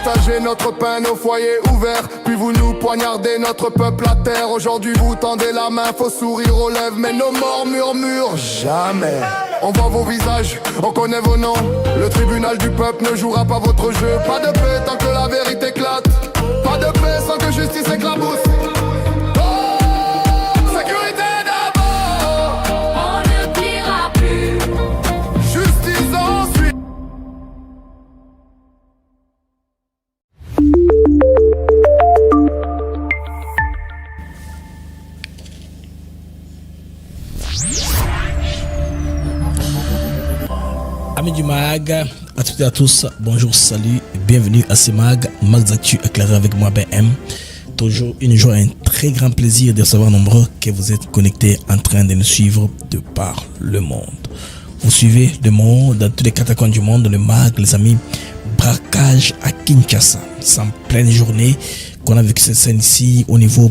Partagez notre pain, nos foyers ouverts, puis vous nous poignardez notre peuple à terre. Aujourd'hui vous tendez la main, faux sourire aux lèvres, mais nos morts murmurent jamais. On voit vos visages, on connaît vos noms. Le tribunal du peuple ne jouera pas votre jeu. Pas de paix tant que la vérité éclate. Pas de paix sans que justice éclabousse. Amis du MAG, à toutes et à tous, bonjour, salut, bienvenue à ce MAG, Max Actu éclairé avec moi BM. Toujours une joie et un très grand plaisir de savoir nombreux que vous êtes connectés en train de nous suivre de par le monde. Vous suivez le monde dans tous les catacombes du monde, le MAG, les amis, braquage à Kinshasa. C'est en pleine journée qu'on a vécu cette scène ici au niveau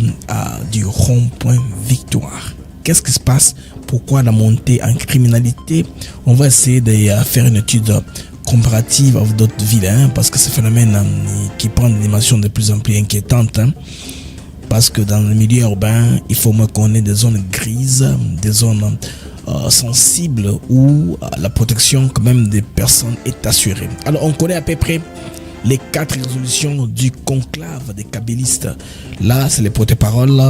du rond-point Victoire. Qu'est-ce qui se passe? Pourquoi la montée en criminalité? On va essayer de faire une étude comparative avec d'autres villes, parce que ce phénomène qui prend une dimension de plus en plus inquiétante, parce que dans le milieu urbain, il faut moins qu'on ait des zones grises, des zones sensibles où la protection quand même des personnes est assurée. Alors on connaît à peu près les 4 résolutions du conclave des kabylistes. Là, c'est les porte-paroles.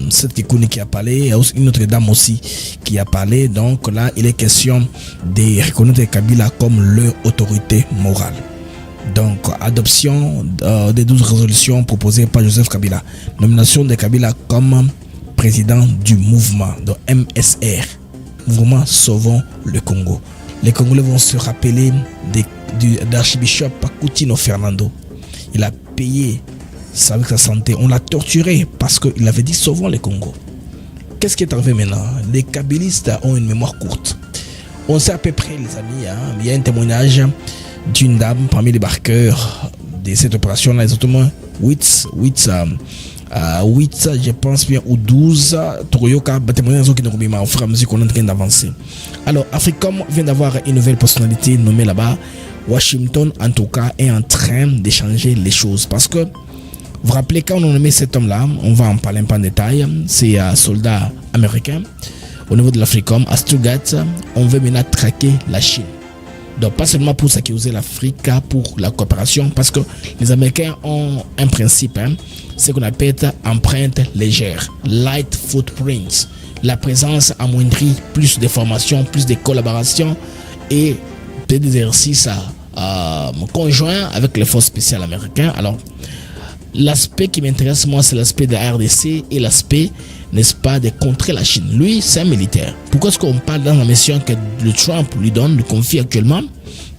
Cette Kikouni qui a parlé, il y a aussi une autre dame aussi qui a parlé. Donc là, il est question de reconnaître les Kabila comme leur autorité morale. Donc, adoption des 12 résolutions proposées par Joseph Kabila. Nomination de Kabila comme président du mouvement, de MSR, Mouvement Sauvons le Congo. Les Congolais vont se rappeler d'archibishop Coutinho Fernando. Il a payé ça avec sa santé. On l'a torturé parce qu'il avait dit sauvons les Congo. Qu'est-ce qui est arrivé maintenant? Les kabylistes ont une mémoire courte. On sait à peu près, les amis, il y a un témoignage d'une dame parmi les barqueurs de cette opération-là, exactement 8, je pense bien, ou 12 Toroyoka, témoignages qui nous au fur et à mesure qu'on est en train d'avancer. Alors, Africom vient d'avoir une nouvelle personnalité nommée là-bas. Washington, en tout cas, est en train d'échanger les choses. Parce que, vous vous rappelez, quand on a nommé cet homme-là, on va en parler un peu en détail, c'est un soldat américain. Au niveau de l'Africom, à Stuttgart, on veut maintenant traquer la Chine. Donc, pas seulement pour sécuriser l'Afrique, pour la coopération, parce que les Américains ont un principe, c'est qu'on appelle empreinte légère, light footprints. La présence amoindrit plus de formations, plus de collaboration et des exercices conjoints avec les forces spéciales américaines. Alors, l'aspect qui m'intéresse, moi, c'est l'aspect de la RDC et l'aspect, n'est-ce pas, de contrer la Chine. Lui, c'est un militaire. Pourquoi est-ce qu'on parle dans la mission que le Trump lui donne, lui confie actuellement,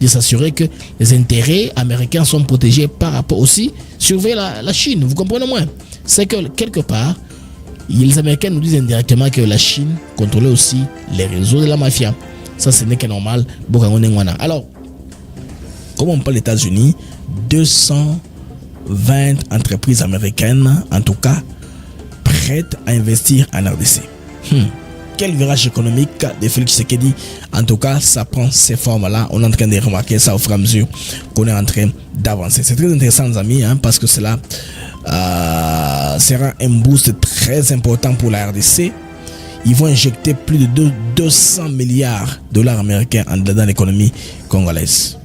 de s'assurer que les intérêts américains sont protégés par rapport aussi, surveiller la Chine. Vous comprenez moins? C'est que quelque part, les Américains nous disent indirectement que la Chine contrôlait aussi les réseaux de la mafia. Ça, ce n'est que normal. Alors, comme on parle des États-Unis, 220 entreprises américaines, en tout cas, prêtes à investir en RDC. Quel virage économique de Félix Tshisekedi? En tout cas, ça prend ces formes-là. On est en train de remarquer ça au fur et à mesure qu'on est en train d'avancer. C'est très intéressant, les amis, parce que cela sera un boost très important pour la RDC. Ils vont injecter plus de 200 milliards de dollars américains dans l'économie congolaise.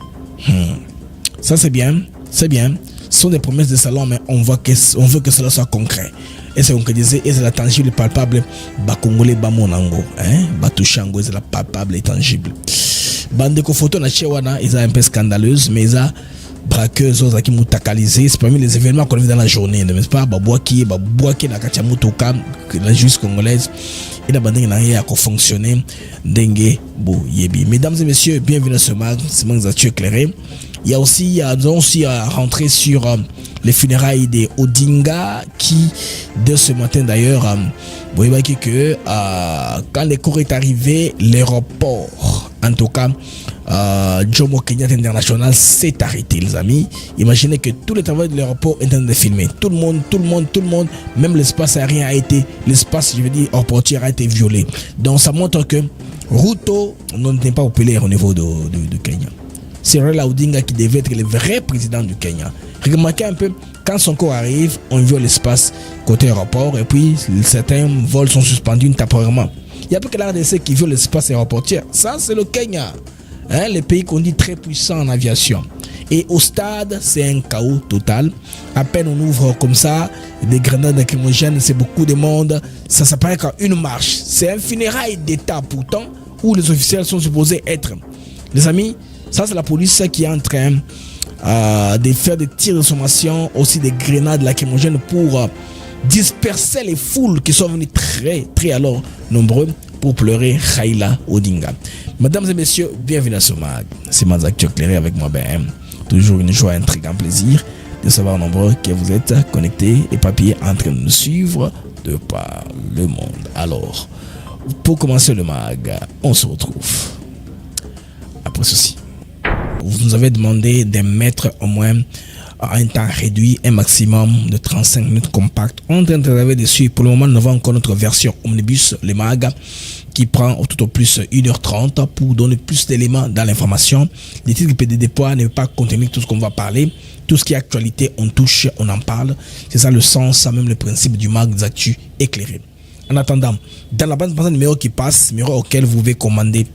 Ça, c'est bien. C'est bien. Ce sont des promesses de salon, mais on veut que cela soit concret. Et c'est ce qu'on disait, et c'est la tangible, palpable. Congolais, Bamonango, Batouchango, c'est la palpable et tangible. Bandeko photo na Chewana, ils ont un peu scandaleuse, mais ils ont braqueuses, ils ont mutakalisé. C'est parmi les événements qu'on a vu dans la journée, n'est-ce pas? Babouaki, na Kachamutoka, la justice congolaise, et la bande n'a rien à fonctionner. Dengue, Yebi. Mesdames et messieurs, bienvenue à ce mag, c'est Max Actu éclairé. Il y a aussi, nous allons aussi rentrer sur les funérailles des Odinga qui, de ce matin d'ailleurs, vous voyez que quand le corps est arrivé, l'aéroport, en tout cas, Jomo Kenyatta International s'est arrêté, les amis. Imaginez que tout le travail de l'aéroport est en train de filmer. Tout le monde, même l'espace aérien a été, l'espace, je veux dire, aéroportier a été violé. Donc ça montre que Ruto n'est pas populaire au niveau de Kenya. c'est Raila Odinga qui devait être le vrai président du Kenya. Remarquez un peu, quand Sonko arrive, on viole l'espace côté aéroport et puis certains vols sont suspendus temporairement. Il n'y a pas que la RDC qui viole l'espace aéroportier. Ça, c'est le Kenya. Le pays qu'on dit très puissant en aviation. Et au stade, c'est un chaos total. À peine on ouvre comme ça, des grenades lacrymogènes, c'est beaucoup de monde. Ça s'apparaît comme une marche. C'est un funérail d'État pourtant, où les officiels sont supposés être. Les amis, ça c'est la police qui est en train de faire des tirs de sommation, aussi des grenades lacrymogènes pour disperser les foules qui sont venues très alors nombreux pour pleurer Raila Odinga. Mesdames et messieurs, bienvenue à ce mag. C'est Mazak éclairé avec moi, toujours une joie et un très grand plaisir de savoir nombreux que vous êtes connectés et papiers en train de nous suivre de par le monde. Alors, pour commencer le mag, on se retrouve après ceci. Vous nous avez demandé de mettre au moins un temps réduit, un maximum de 35 minutes compact. On est en train de travailler dessus. Pour le moment, nous avons encore notre version Omnibus, le mag, qui prend tout au plus 1h30 pour donner plus d'éléments dans l'information. Les titres PDD ne peuvent pas contenir tout ce qu'on va parler. Tout ce qui est actualité, on touche, on en parle. C'est ça le sens, même le principe du mag des actus éclairé. En attendant, dans la bande passante numéro qui passe, numéro auquel vous pouvez commander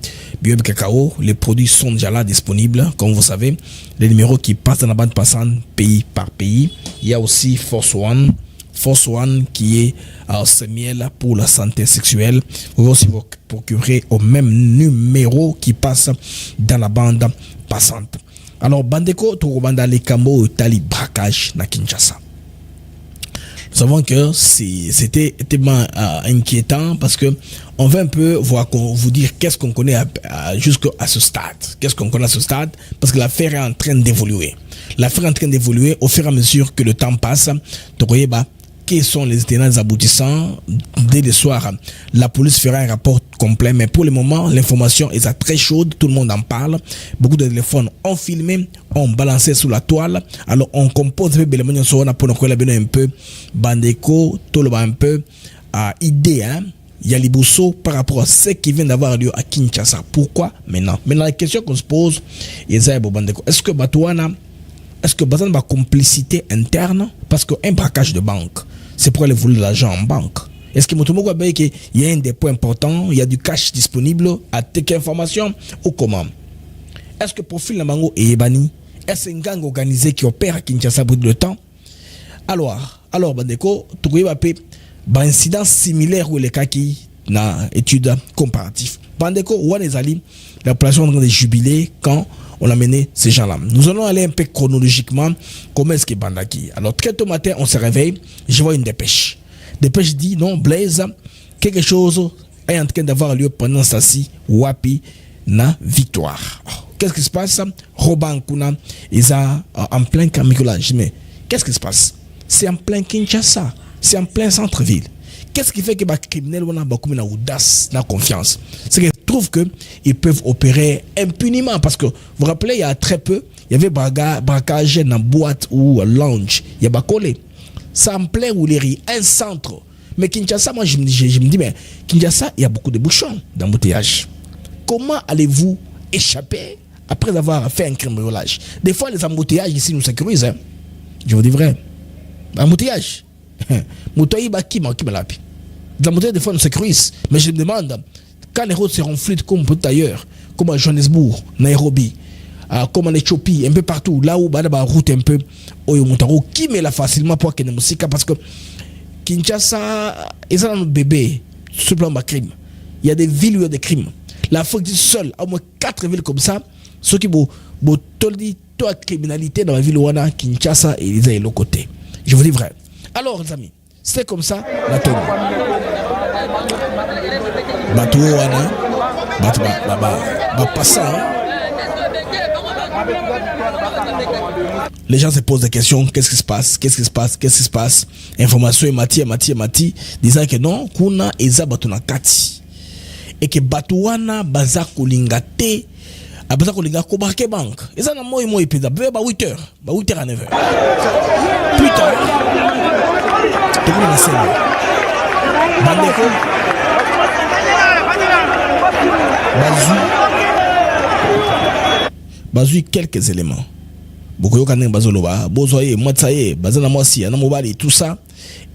Biob Cacao, les produits sont déjà là disponibles, comme vous savez. Les numéros qui passent dans la bande passante pays par pays. Il y a aussi Force One qui est ce miel pour la santé sexuelle. Vous pouvez aussi vous procurer au même numéro qui passe dans la bande passante. Alors, Bandeko, Torobanda, les Kambo, Tali, braquage, na Kinshasa. Nous savons que c'était tellement inquiétant parce que on veut un peu vous dire qu'est-ce qu'on connaît jusqu'à ce stade. Qu'est-ce qu'on connaît à ce stade? Parce que l'affaire est en train d'évoluer. L'affaire est en train d'évoluer au fur et à mesure que le temps passe. Quels sont les tenants aboutissants? Dès le soir, la police fera un rapport complet, mais pour le moment, l'information est très chaude, tout le monde en parle. Beaucoup de téléphones ont filmé, ont balancé sous la toile. Alors, on compose un peu un peu Bandeko, Toloba un peu idée, Yalibuso par rapport à ce qui vient d'avoir lieu à Kinshasa. Pourquoi maintenant? Maintenant, la question qu'on se pose, est-ce que Batouana, est-ce que Bazan a complicité interne? Parce qu'un braquage de banque, c'est pour aller voler de l'argent en banque. Est-ce qu'il y a un dépôt important, il y a du cash disponible à telle information ou comment? Est-ce que profil Namango et Ebani, est-ce un gang organisé qui opère à Kinshasa pour le temps? Alors Bandeko, tu vois un incident similaire ou les cas qui n'a étude comparative. Bandeko, Wanezali, la population est en train de jubiler quand on a mené ces gens-là. Nous allons aller un peu chronologiquement. Comment est-ce qu'il Bandaki? Alors, très tôt matin, on se réveille. Je vois une dépêche. Dépêche dit, non, Blaise, quelque chose est en train d'avoir lieu pendant Sassi, Wapi, na victoire. Qu'est-ce qui se passe? Robin Kuna, ils sont en plein camicolage. Mais qu'est-ce qui se passe? C'est en plein Kinshasa. C'est en plein centre-ville. Qu'est-ce qui fait que les criminels ont une audace, une confiance? C'est qu'ils trouvent qu'ils peuvent opérer impunément. Parce que, vous vous rappelez, il y a très peu, il y avait braquage dans boîte ou lounge. Il y a collé. Ça en plein où les un centre. Mais Kinshasa, moi je me dis, mais Kinshasa, il y a beaucoup de bouchons d'embouteillage. Comment allez-vous échapper après avoir fait un cambriolage? Des fois, les embouteillages ici nous sécurisent. Je vous dis vrai. Embouteillage. Les embouteillages, des fois, nous sécurisent. Mais je me demande, quand les routes seront fluides comme peut ailleurs, comme à Johannesburg, Nairobi, comme en Éthiopie, un peu partout, là où la route un peu, qui met là facilement pour qu'il y ait musique, parce que Kinshasa, ils ont un bébé, sur le plan de crime. Il y a des villes où il y a des crimes. L'Afrique seule, au moins 4 villes comme ça, ceux qui ont la criminalité dans la ville où on a Kinshasa et ils ont l'autre côté. Je vous dis vrai. Alors, les amis, c'est comme ça, la tombe. Bateau, les gens se posent des questions. Qu'est-ce qui se passe? Qu'est-ce qui se passe? Qu'est-ce qui se passe? Information est mati, disant que non, kuna eza batuna kati. Et que batouana baza kolinga te, baza kolinga kobarke banque. Eza na moi pesa, ba 8h à 9h. Plus tard, tout le monde a saisi. Bandeko, bazui quelques éléments. Beaucoup de bazoloba, bozoye, moitsaye, bazana moisi, anamobali, tout ça.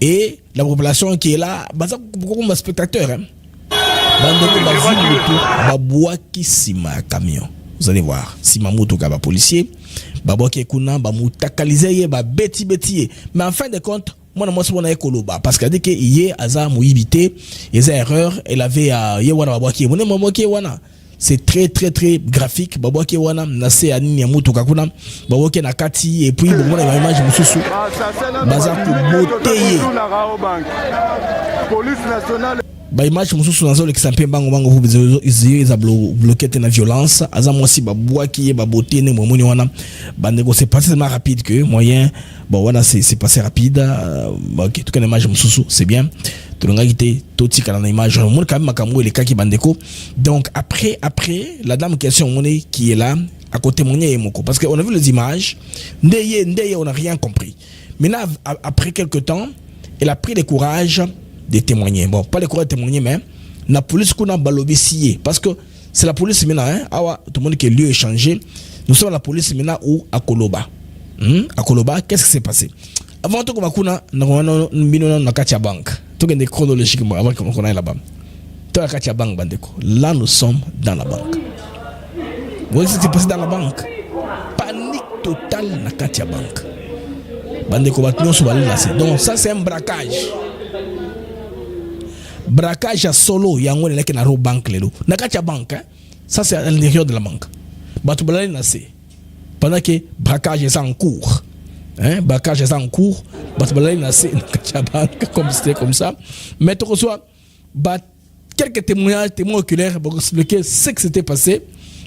Et la population qui est là, beaucoup de spectateurs. Hein. Babouaki sima camion. Vous allez voir, sima moto kaba policier, babouaki kuna, bamutakalize, beti. Mais en fin de compte, moi je suis koloba parce que dès que hier aza moibité, il y a erreur, elle avait yewana babouaki, wana. C'est très graphique. Babouaki wana nase anini ya moto kakuna, babouaki na kati et puis bon na image mususu. Bazako boteye. Police nationale ba image mususu nazo le kisampe bango vous ils a bloqué na violence aza moisi babouaki ba beauté ne momoni wana bandeko c'est passé tellement rapide que moyen bon wana c'est passé rapide OK tout cas image mususu c'est bien tulonga kité toti kana na image mon quand même makambo le kaki bandeko donc après la dame question moné qui est là à côté moné moko parce que on a vu les images ndeye on n'a rien compris maintenant après quelque temps elle a pris le courage de témoigner. Bon, pas le courage de témoigner, mais la police qu'on a balobessié. Parce que c'est la police maintenant, hein, tout le monde qui est lieu échangé. Nous sommes la police maintenant où à Koloba. À Koloba, qu'est-ce qui s'est passé? Avant tout, on a na Katia Bank. Tout est chronologiquement avant qu'on aille là-bas. Tout la Katia Bank, bandeko. Là, nous sommes dans la banque. Vous voyez ce qui s'est passé dans la banque? Panique totale na Katia Bank. Bandeko, donc ça, c'est un braquage. Braquage à solo yango le na ro banque lelo na katia banque hein? Ça c'est à l'intérieur de la banque batu balali na se pendant que braquage est en cours hein braquage est en cours batu balali na se na katia banque comme c'était comme ça mais tu reçois quelques témoins oculaires pour expliquer ce qui s'était passé.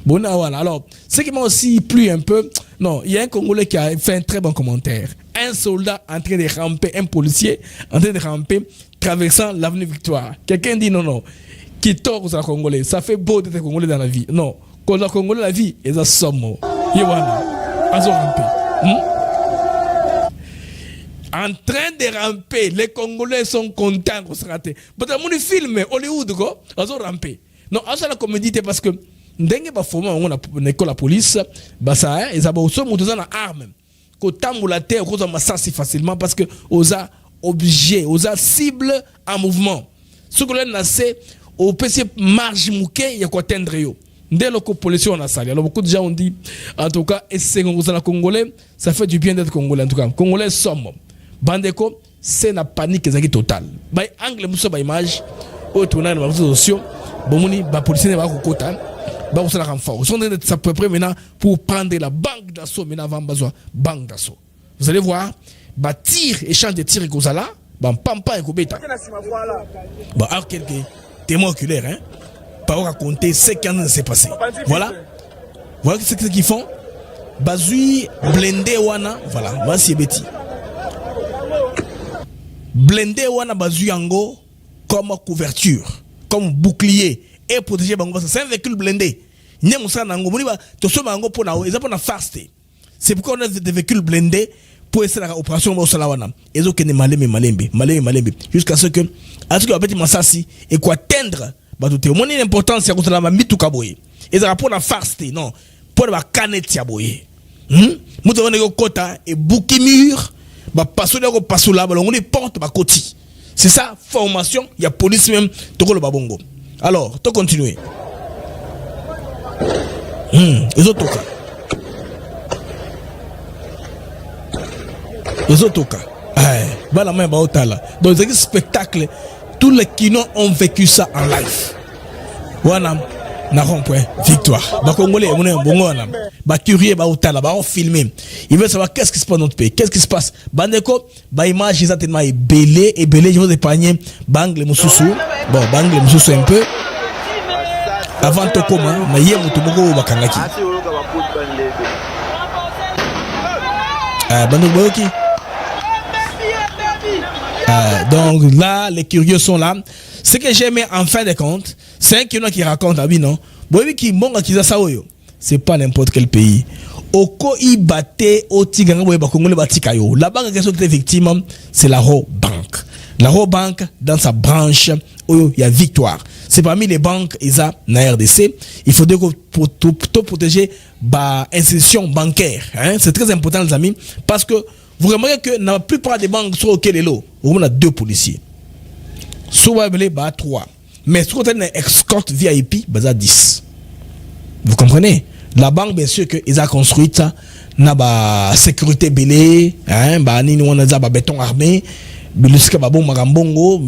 Bon, voilà. Alors, ce qui m'a aussi plu un peu, non, il y a un Congolais qui a fait un très bon commentaire. Un soldat en train de ramper, un policier en train de ramper, traversant l'avenue Victoire. Quelqu'un dit non, qui tord aux Congolais. Ça fait beau d'être Congolais dans la vie. Non, quand on Congolais la vie, ils ont somme. Ils ont rampé. En train de ramper, les Congolais sont contents qu'on se rate. Mais dans mon film, Hollywood, ils ont rampé. Non, ça la comédie, parce que ndenge ba former on a école la police ba ça ils ont aussi monté dans arme ko tambola terre ko za masasi facilement parce que osa objet osa cible en mouvement ce que là c'est au PC marge mouké ya ko atteindre yo dès le police on a ça alors beaucoup de gens ont dit en tout cas et c'est qu'on la congolais ça fait du bien d'être congolais en tout cas congolais sommes bandeko c'est la panique ezaki totale ba angle muso ba image au tournage ba réseaux sociaux bomoni ba policier ba ko kota. Ils sont en train d'être à peu près maintenant pour prendre la banque d'assaut. Maintenant, avant besoin banque d'assaut. Vous allez voir, tir, échange de tirs et cause là, pampa et kobeta. Alors, quelques témoins oculaires, hein, pas raconter ce qui s'est passé. Voilà. Voilà ce qu'ils font. Bazui, blindé wana, voilà, voici Betty. Blindé wana, bazui ango, comme couverture, comme bouclier. Et protéger bango c'est un véhicule blindé nyemu sana ngo muni ba to soma ngo pona eza pona fast c'est pourquoi on a des véhicules blindés pour essayer la opération au salawana ezo kene malembe jusqu'à ce que à ce que abeti masasi et quoi atteindre ba tout moni l'importance ya kutala mitu kaboye eza pour la fast non pour ba canette ya boye muto wana ko kota et bouki mur ba pasola ko pasola ba ngoni porte ba koti c'est ça formation il y a police même to ko lo babongo. Alors, tu continues. Les autres cas. La main dans les spectacles, tous les kinos ont vécu ça en live. Voilà, n'a point victoire. Ba Congolais, on est bon, ba curieux, ba otala, ba on filmer. Ils veulent savoir qu'est-ce qui se passe dans notre pays, qu'est-ce qui se passe. Bandeko, ba image exactement est belé, je vous épargner bangle mususu. Bon, bangle mususu un peu. Avant de comment, na yé mutumoko bakangaki. Bandeko qui? Donc là, les curieux sont là. Ce que j'aime en fin de compte, c'est un qui raconte la vie, non? C'est pas n'importe quel pays. Oko ibate o tiganga boye bakongole batikayo. La banque qui est victime, c'est la Ro Bank. La Robank dans sa branche où il y a Victoire. C'est parmi les banques ISA na RDC. Il faudrait pour protéger l'institution bancaire. Hein? C'est très important les amis parce que vous remarquez que dans la plupart des banques sur lesquelles on a 2 policiers. Soit il y a 3. Mais sur le escorte VIP, il y a 10. Vous comprenez? La banque, bien sûr, qu'ils ont construit ça, na sécurité belé, hein, ni on a béton armé,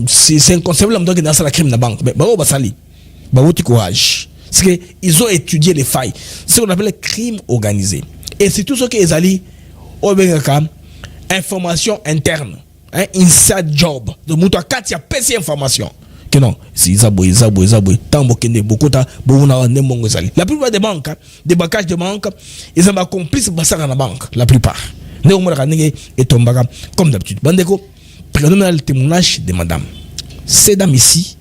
c'est un concept là dans la crime de la banque. Mais sali, courage. C'est qu'ils ont étudié les failles. C'est ce qu'on appelle le crime organisé. Et c'est tout ce qu'ils allaient au information interne, hein, inside job. Donc, il y a 4 information. Que non, c'est Isaboy, tant beaucoup la plupart des banques, des bancages de banque, ils ont des complices dans la banque, la plupart. Comme d'habitude. Bandeko, prenons le témoignage de madame. Ces dames ici,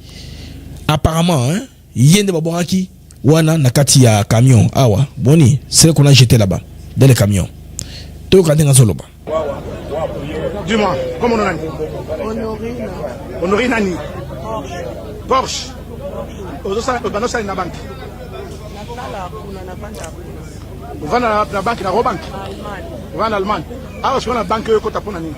apparemment, il y a des babouaki, wana nakati ya camion, awa, boni, c'est qu'on a jeté là-bas, dans le camion. Tout le monde est solo. Dis-moi, comment on a Honorine Nani. Porsche. Ozosa na banque. On va dans la banque, la Robank. On va en Allemagne. Ah, je vais dans la banque, je vais nini.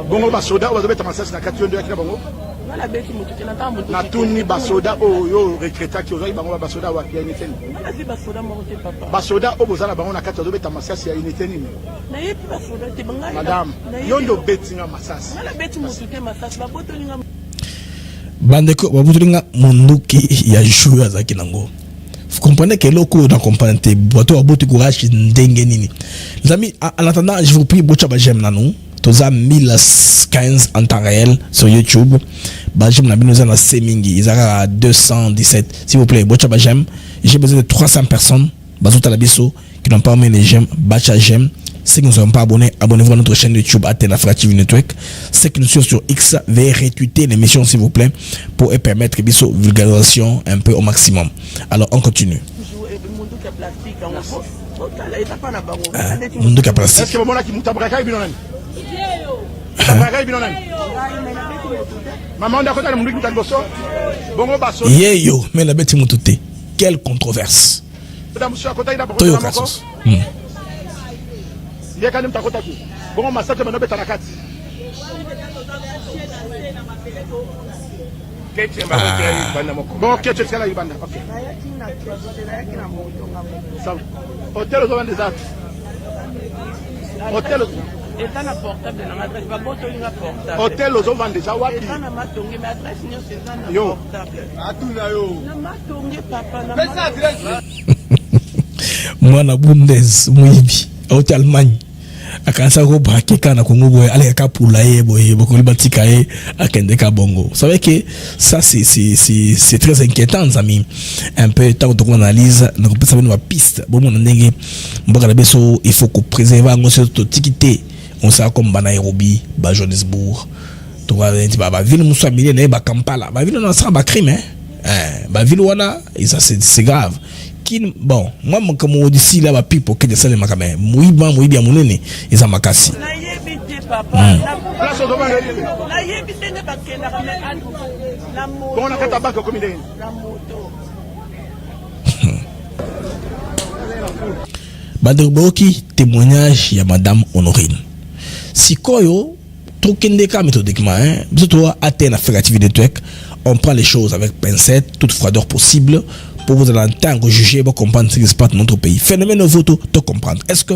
Bongo basoda bazobeta masasi na kati yondo yakina bongo. Na tuni basoda oyo recruta ki ozo bango basoda wa ya initeni. Basoda obozala bango na kati bazobeta masasi ya initeni. Na yepi basoda te bangala. Madame, yondo betinga masasi. Na beti mutuke masasi babotolinga. Bandeko babutulinga munduki ya joueur azaki nango. Vous comprenez que loko dans comprendre bato abotu courage ndenge nini. Les amis, en attendant, je vous prie bocha ba j'aime nanou. Toza 1015 en temps réel sur YouTube. Ba j'aime na bino na semingi, ils à 217. S'il vous plaît, bocha ba j'aime. J'ai besoin de 300 personnes bazota la biso qui n'ont pas mis les j'aime, bacha j'aime. Ceux qui ne sont pas abonnés, abonnez-vous à notre chaîne YouTube Athéna TV Network. Ceux qui nous suivent sur X, veuillez retweeter l'émission s'il vous plaît pour permettre une vulgarisation un peu au maximum. Alors on continue. Mundu ka plastique. Est-ce que maman qui mutabraka binonani? Maman d'accord na mundu ki mutaboso. Bongo baso. Yeyo, mais la bête mutute. Quelle controverse. Toyo kasos. Yekani mtakota ki. Bongo masate bano beta na kati. Bon, qu'est-ce que c'est là, Ibanda? Ok. Hôtel aux des actes. Hôtel Hôtel aux ventes des Awaki. Yo. Moi, na Bundes, Mouibi, hôtel Allemagne. Akansa ko bakeka na Congo boy ale ka pula ye boy bokoli batika ye akende ka bongo. Vous savez que ça c'est très inquiétant les amis. Un peu tant qu'on analyse donc on peut savoir nos pistes. Bon mon ndenge mboka na beso il faut qu'on préserve ngo surtout tikité. On sait comme ba Nairobi, ba Johannesburg. To va ba ville musa milene ba Kampala. Ba ville na ça ba crime ba ville wana et ça c'est grave. Bon, moi, comme on dit là, ma pipe, que de ça, les macamé, mouiba, à mon nez, ils ont ma casse. Badrboki, témoignage, il y a madame Honorine. Si koyo, tokende ka méthodiquement, surtout à Athéna TV Network, on prend les choses avec pincette, toute froideur possible. Pour vous entendre, juger, pour comprendre ce qui se passe dans notre pays. Phénomène photo, tout comprendre. Est-ce que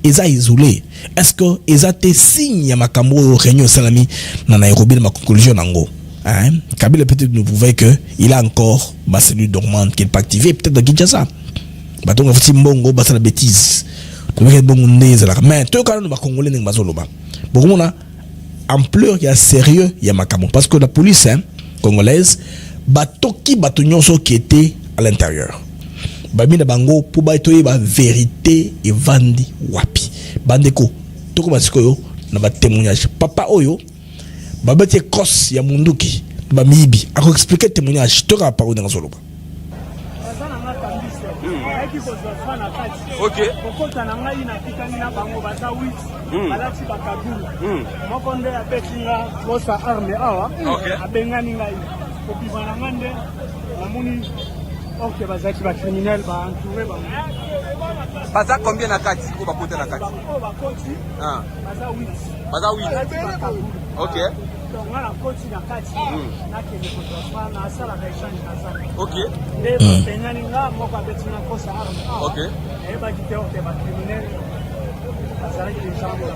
ils ont isolé? Est-ce que ils ont été signes à ma cambo réunion salami dans Nairobi de ma conclusion nango? Hein? Kabila peut-être nous prouver que il a encore ma cellule dormante qui n'est pas activée, peut-être dans Kinshasa. Baton a fait mbongo, bah c'est la bêtise. Mais tout quand nous congolais n'eng bazoloba. Beaucoup on a ampleur, il y a sérieux, il y a ma cambo parce que la police congolaise batoki batonyoso qui était à l'intérieur. Bamina bango pour baitoye ba vérité et vandi wapi. Bandeko toko basiko yo na ba témoignage. Papa oyo babete cross ya munduki ba mibi ako expliquer témoignage to ka parole dans solo. OK. Kokota na ngai na kitani na bango baza 8 balati bakabulu moko nde abetinga kosa arme awa abengani ngai kopiva na ngai nde namoni ok bazaki bacriminel baentouré bango baza combien na kati ko bakota na kati bakoti baza 8 OK. donc ngala koti na kati nakende kotofa na asala ka échange na sana OK. nde babengani nga moko abetinga kosa arme awa OK. ebaki te ok bacriminel bazalaki lichambo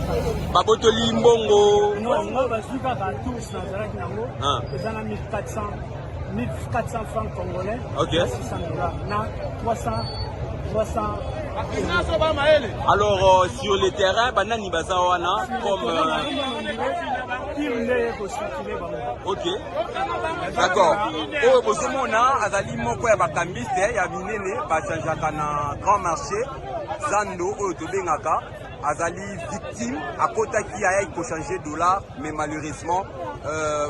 babotoli mbongo non bazwi kaka tous nazalaki nango eza na 1400 francs congolais, OK. 600 dollars, na 300. Alors sur le terrain, banani bazawana comme OK. D'accord. Oh bozomona azali moko ya bakambiste ya binene bachangeaka na grand marché Zando oyo tobengaka azali victime akotaki ayaki ko changer dollar mais malheureusement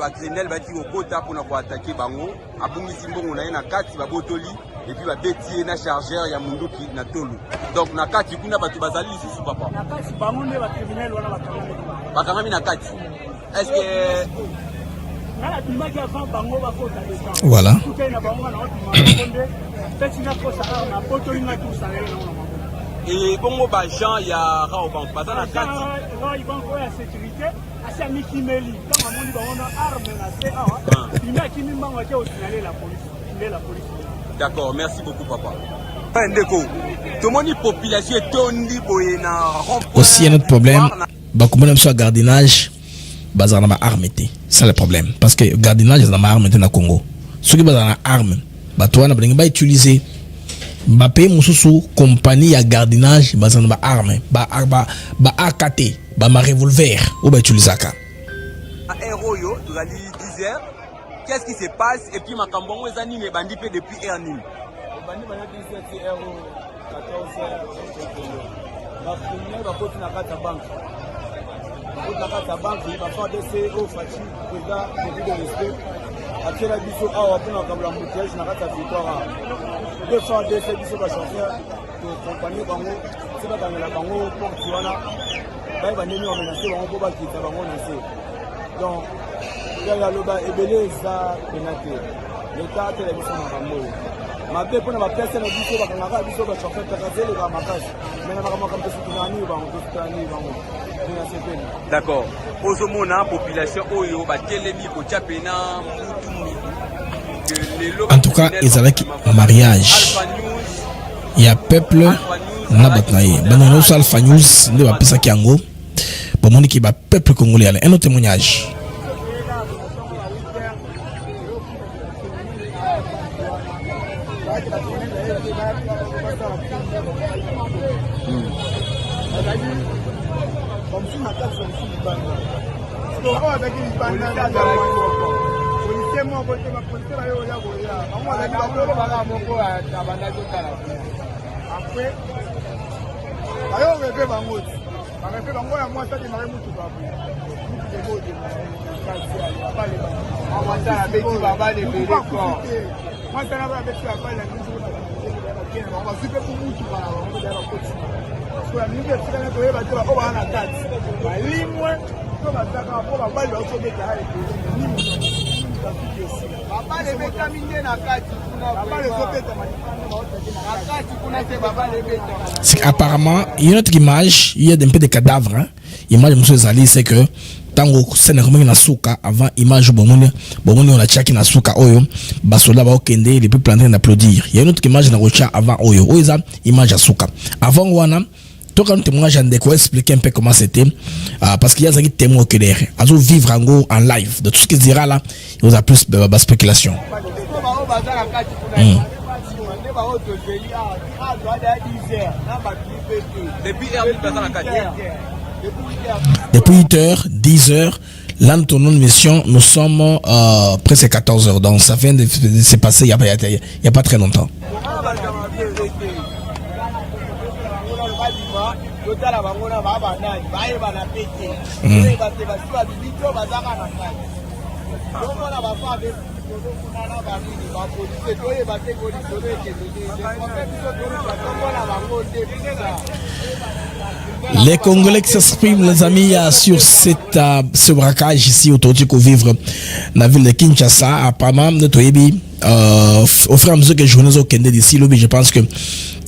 bakriminel bati kokota mpona koatake bango abungisi mbongo na ye na kati babotoli et puis babeti ye na chargeur ya munduki na tolo donc na kati kuna bato bazali lisusu papa na kati bango nde bakriminel wana bakangami na kati est-ce que voilà et bongo ba Jean ya Raobank baza na kati Raobank ya sécurité asi amikimeli tant amoni bango na arme na se awa bina kimi mbango ake osignaler la police. D'accord, merci beaucoup papa. Ndeko tomoni population etondi boye na aussi un autre problème bakomona biso gardiennage baza na ba arme te, c'est le problème parce que gardiennage na ba arme te na Congo soki baza na arme bato wana balingi ba utiliser ba pays mususu compagnie ya gardiennage baza na ba arme ba AKT ba ma revolver ou ba utilisaka héros yo tozali 10h. Qu'est-ce qui se passe et puis makambongo ezani ne bandi pe depuis heure nini bandi bana 17 heures 14h ba premier ba koti na kata banque la banque va faire des au Fati, président de respect. Après la biso awa pour na kabla moutage na kata victoire. Deux fois des biso ba chauffeur de compagnie bango, c'est pas dans la bango pour tuana. Ba ba nemi o menacer bango pour ba kita bango na se. Donc ya la loba ebele za penate. L'état de la biso na bango. Mabe pour na ba personne biso ba kanga biso ba chauffeur takazele ba makasi. Mais na makamaka mpesu tunani bango tutani bango. D'accord. Ozomona population oyo batelemi kotia pena en tout cas ezalaki mariage ya peuple na batnaye bana so Alpha News nde bapesaki yango bomoni ki ba peuple congolais ala un autre témoignage. Apparemment, il y a une autre image, il y a un peu de cadavres. Hein. Image de M. Zali, c'est que tango sene comme na suka avant image bomoni on a chaki na suka oyo basola ba okende les peuples en train d'applaudir. Il y a une autre image na rocha avant oyo. Oyo image à suka. Avant wana to quand témoignage en déco expliquer un peu comment c'était parce qu'il y a des témoins oculaires. Azo vivre en go en live de tout ce qui se dira là, il y a plus de spéculation. Depuis 8h, 10h, là nous tournons une mission, nous sommes presque 14h, donc ça vient de se passer il n'y a pas très longtemps. Les Congolais qui s'expriment, les amis, sur ce braquage ici aujourd'hui qu'on vivre dans la ville de Kinshasa. Apparemment, notre au fur et à mesure que les journaux ont kenné d'ici, je pense que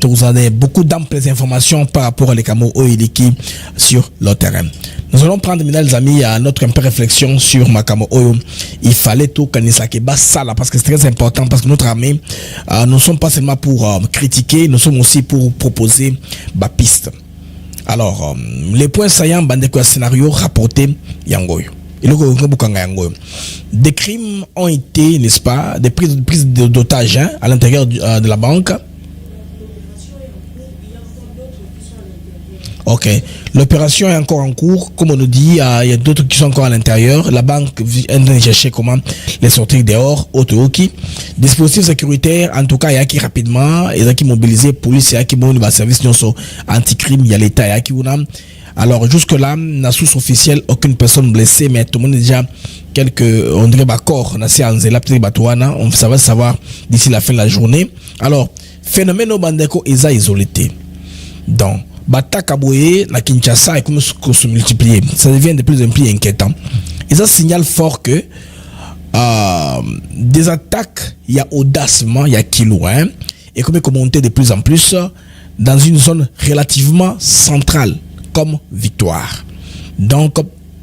vous avez beaucoup d'amples informations par rapport à les Camo Oiliki sur le terrain. Nous allons prendre maintenant, les amis, notre un peu réflexion sur Makamo Oyo. Il fallait tout Kanisake Bassala parce que c'est très important, parce que notre armée, nous ne sommes pas seulement pour critiquer, nous sommes aussi pour proposer des pistes. Alors, les points saillants, bandeko scénario rapporté Yangoyo. Des crimes ont été, n'est-ce pas, des prises d'otages à l'intérieur de la banque. Ok, l'opération est encore en cours, comme on nous dit, il y a d'autres qui sont encore à l'intérieur. La banque vient de chercher comment les sortir dehors, Otoyoki. Dispositifs sécuritaires, en tout cas, il y a qui rapidement, il y a qui mobilisé, police, il y a qui mobilisé, service anti-crime, il y a l'État, il y a qui alors jusque-là, la source officielle, aucune personne blessée, mais tout le monde est déjà on dirait corps, on va savoir d'ici la fin de la journée. Alors, phénomène au bandeko est isolé. Donc, Batakaboye, la Kinshasa, et comme se multiplier, ça devient de plus en plus inquiétant. Et ça signale fort que des attaques, il y a audacement, il y a kilo, et comme monter de plus en plus dans une zone relativement centrale, comme Victoire. Donc,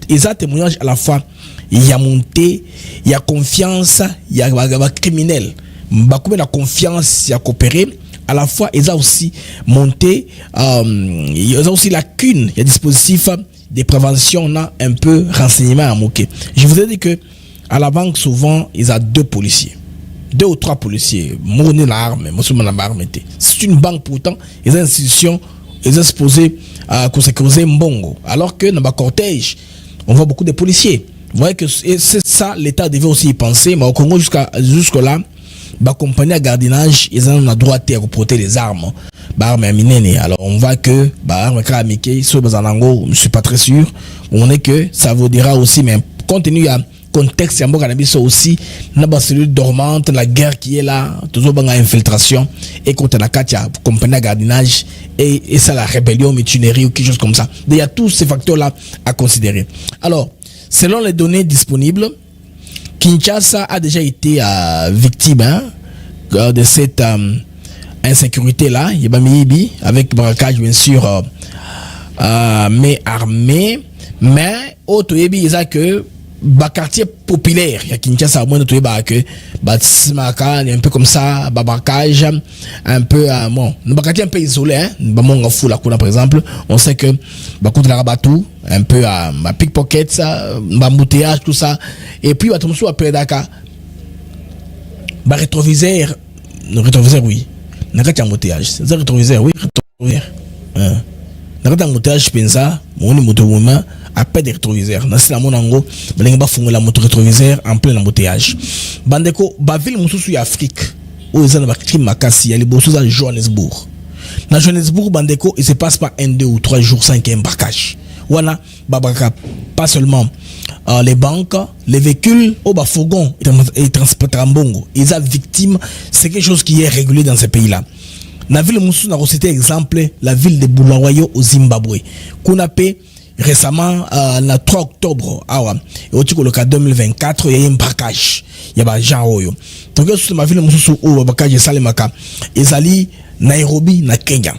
ils ont témoignage à la fois, il y a monté, il y a confiance, il y a criminel. Comme la confiance, il y a coopéré. À la fois, ils ont aussi monté, ils ont aussi lacune, il y a dispositif de prévention, on a un peu renseignement à moquer. Je vous ai dit que à la banque, souvent, ils ont 2 policiers. 2 ou 3 policiers. C'est une banque pourtant, ils ont une institution, ils ont supposé sécuriser Mbongo. Alors que dans le cortège, on voit beaucoup de policiers. Vous voyez que c'est ça, l'État devait aussi y penser, mais au Congo, jusque-là, la compagnie à gardiennage, ils ont le droit de reporter les armes. Alors, on voit que, je ne suis pas très sûr. On est que ça vous dira aussi, mais compte tenu du contexte, il y a aussi une cellule dormante, la guerre qui est là, toujours une infiltration, et quand on a compagnie à gardiennage, et ça, la rébellion, mutinerie ou quelque chose comme ça. Il y a tous ces facteurs-là à considérer. Alors, selon les données disponibles, Kinshasa a déjà été victime de cette insécurité-là. Il y a Bamibi, avec braquage, bien sûr, mais armé. Mais, autre, il y a que quartier populaire, il y a Kinshasa, au moins, il y a que un peu comme ça, braquage, un peu, bon, le quartier un peu isolé, par exemple, on sait que, de la rabatou, un peu, pickpocket, ça, embouteillage, tout ça, et puis, on se appelle Dakar, rétroviseur, oui, n'a pas embouteillage, c'est rétroviseur, oui, rétroviseur, n'a pas embouteillage, je pense ça, mon mouvement, après des rétroviseurs. Dans ce moment, on va faire la moto rétroviseur en plein embouteillage. Bandeko, ville mususu Afrique, où ils ont un crime makasi, il y a les bossos à Johannesburg. Dans Johannesburg, Bandeko, il se passe pas 1, 2 ou 3 jours sans qu'il y ait un braquage. Voilà, pas seulement les banques, les véhicules, fourgon, ils transportent en bongo. Ils sont victimes, c'est quelque chose qui est régulé dans ces pays-là. La ville de Moussou, on a cité exemple, la ville de Bulawayo au Zimbabwe. Qu'on a payé récemment, le 3 octobre, au cas 2024, il y a un braquage. Il y a un genre. Donc, sur ma ville de Moussou, où le braquage est salimaka, ils allaient Nairobi, na Kenya.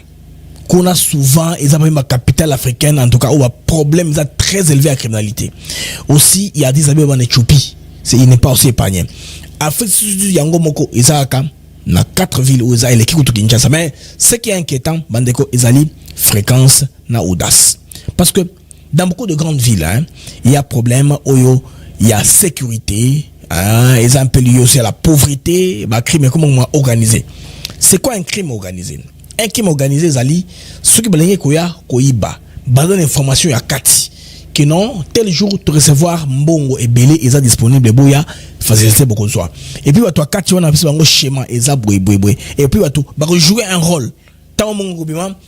Qu'on a souvent, ils ont ma capitale africaine, en tout cas, où il y a un problème très élevé à la criminalité. Aussi, il y a des amis en Éthiopie. Il n'est pas aussi épargné. Afrique du Yango Moko, ils ont dans 4 villes où ils ont les Kinshasa. Mais ce qui est inquiétant, Bandeko, ils ont fréquence na audace. Parce que dans beaucoup de grandes villes, il y a problème, il y a sécurité, ils ont un peu lié aussi à la pauvreté, le crime, comment on va organiser. C'est quoi un crime organisé? Un crime organisé, Zali, ceux qui veulent koiba, donne information à Kati, que non, tel jour, tu recevoir Mbongo et Belé, ils sont disponibles, Bouya, faciliter beaucoup de soins. Et puis, toi, Kati, on a fait un schéma, ils ont boué. Et puis, tu jouer un rôle. Tant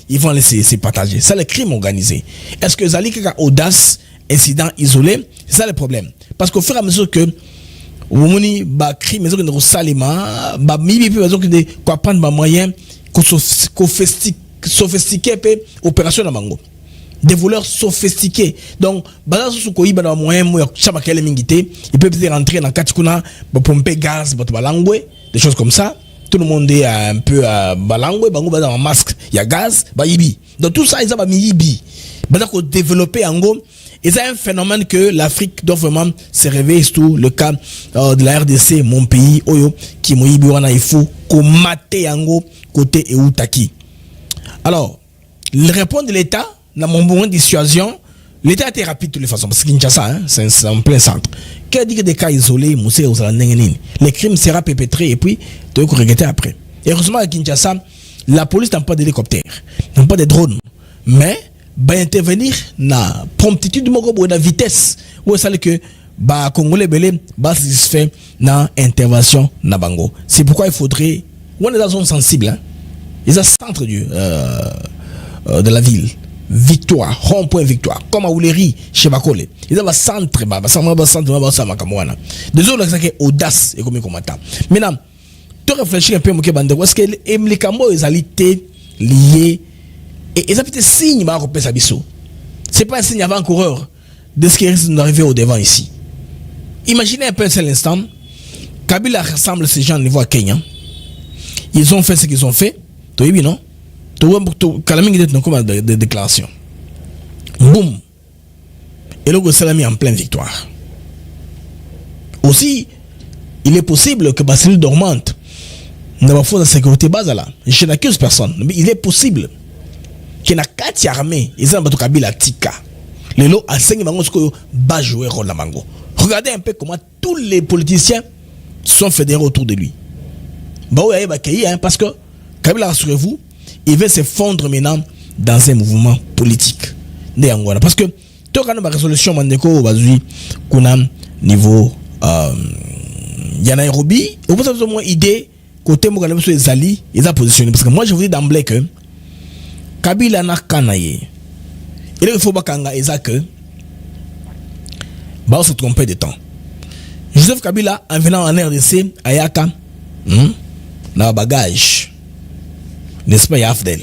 ils vont laisser partager. C'est le crime organisé. Est-ce que Zali a audace, incident isolé? C'est ça le problème. Parce qu'au fur et à mesure que omoni ba crime ezo ko salima ba mibi pe ezo de quoi prendre ba moyen ko sophistiqué pe opération na bango. Des voleurs sophistiqués. Donc, bala sous koyiba na moyen moya chama kele mingité, ils peuvent peut-être rentrer dans katikuna, ba pomper gaz, ba balangwe, des choses comme ça. Tout le monde est un peu balangwe, bango ba dans un masque, il y a gaz, ba yibi. Donc tout ça ils ont ba yibi. Bala ko développer ango, et c'est un phénomène que l'Afrique doit vraiment se réveiller, surtout le cas de la RDC, mon pays, oyo qui mo yibi wana il faut ko mater ango côté Eutaki. Alors, le répondre de l'État dans mon moment de dissuasion, l'État a été rapide de toutes les façons. Parce que Kinshasa, hein, c'est en plein centre. Qu'est-ce que des cas isolés, les crimes seront perpétrés et puis, tu vas regretter après. Et heureusement, à Kinshasa, la police n'a pas d'hélicoptère, n'a pas de drones. Mais, va intervenir na promptitude, na vitesse. Où est-ce que les Congolais va satisfaire na intervention na bango. C'est pourquoi il faudrait, on est dans une zone sensible, hein. Ils ont centre de la ville. Victoire, rond-point Victoire, comme à Ouleri, chez Bakole. Ils ont un centre, désolé, c'est audace et comme commentaire. Maintenant, tu réfléchis un peu, est-ce que les Cambo, ils ont été liés et ils ont été signe, c'est pas un signe avant-coureur de ce qui risque d'arriver au devant ici. Imaginez un peu un seul instant, Kabila rassemble ces gens au niveau à Kenya. Ils ont fait ce qu'ils ont fait. Tu vois, non? De déclaration. Boum. Et le Salami en pleine victoire. Aussi, il est possible que Basile dormante n'a pas fait de sécurité base là. Je n'accuse personne. Mais il est possible qu'il y ait 4 armées. Ils ont battu Kabila Tika. Les lots à 5 mangos va jouer rôle la mango. Regardez un peu comment tous les politiciens sont fédérés autour de lui. Bah oui, parce que Kabila, rassurez-vous, il va se fondre maintenant dans un mouvement politique. Parce que tu as une résolution mandeko bazui kuna niveau ya Nairobi, vous avez au moins idée côté mo kana les ali, ils ont positionné parce que moi je vous dis d'emblée que Kabila na kanaye. Il faut bakanga eza que ba on se tromper de temps. Joseph Kabila en venant en RDC ayaka na bagage. N'est-ce pas, Yafdel?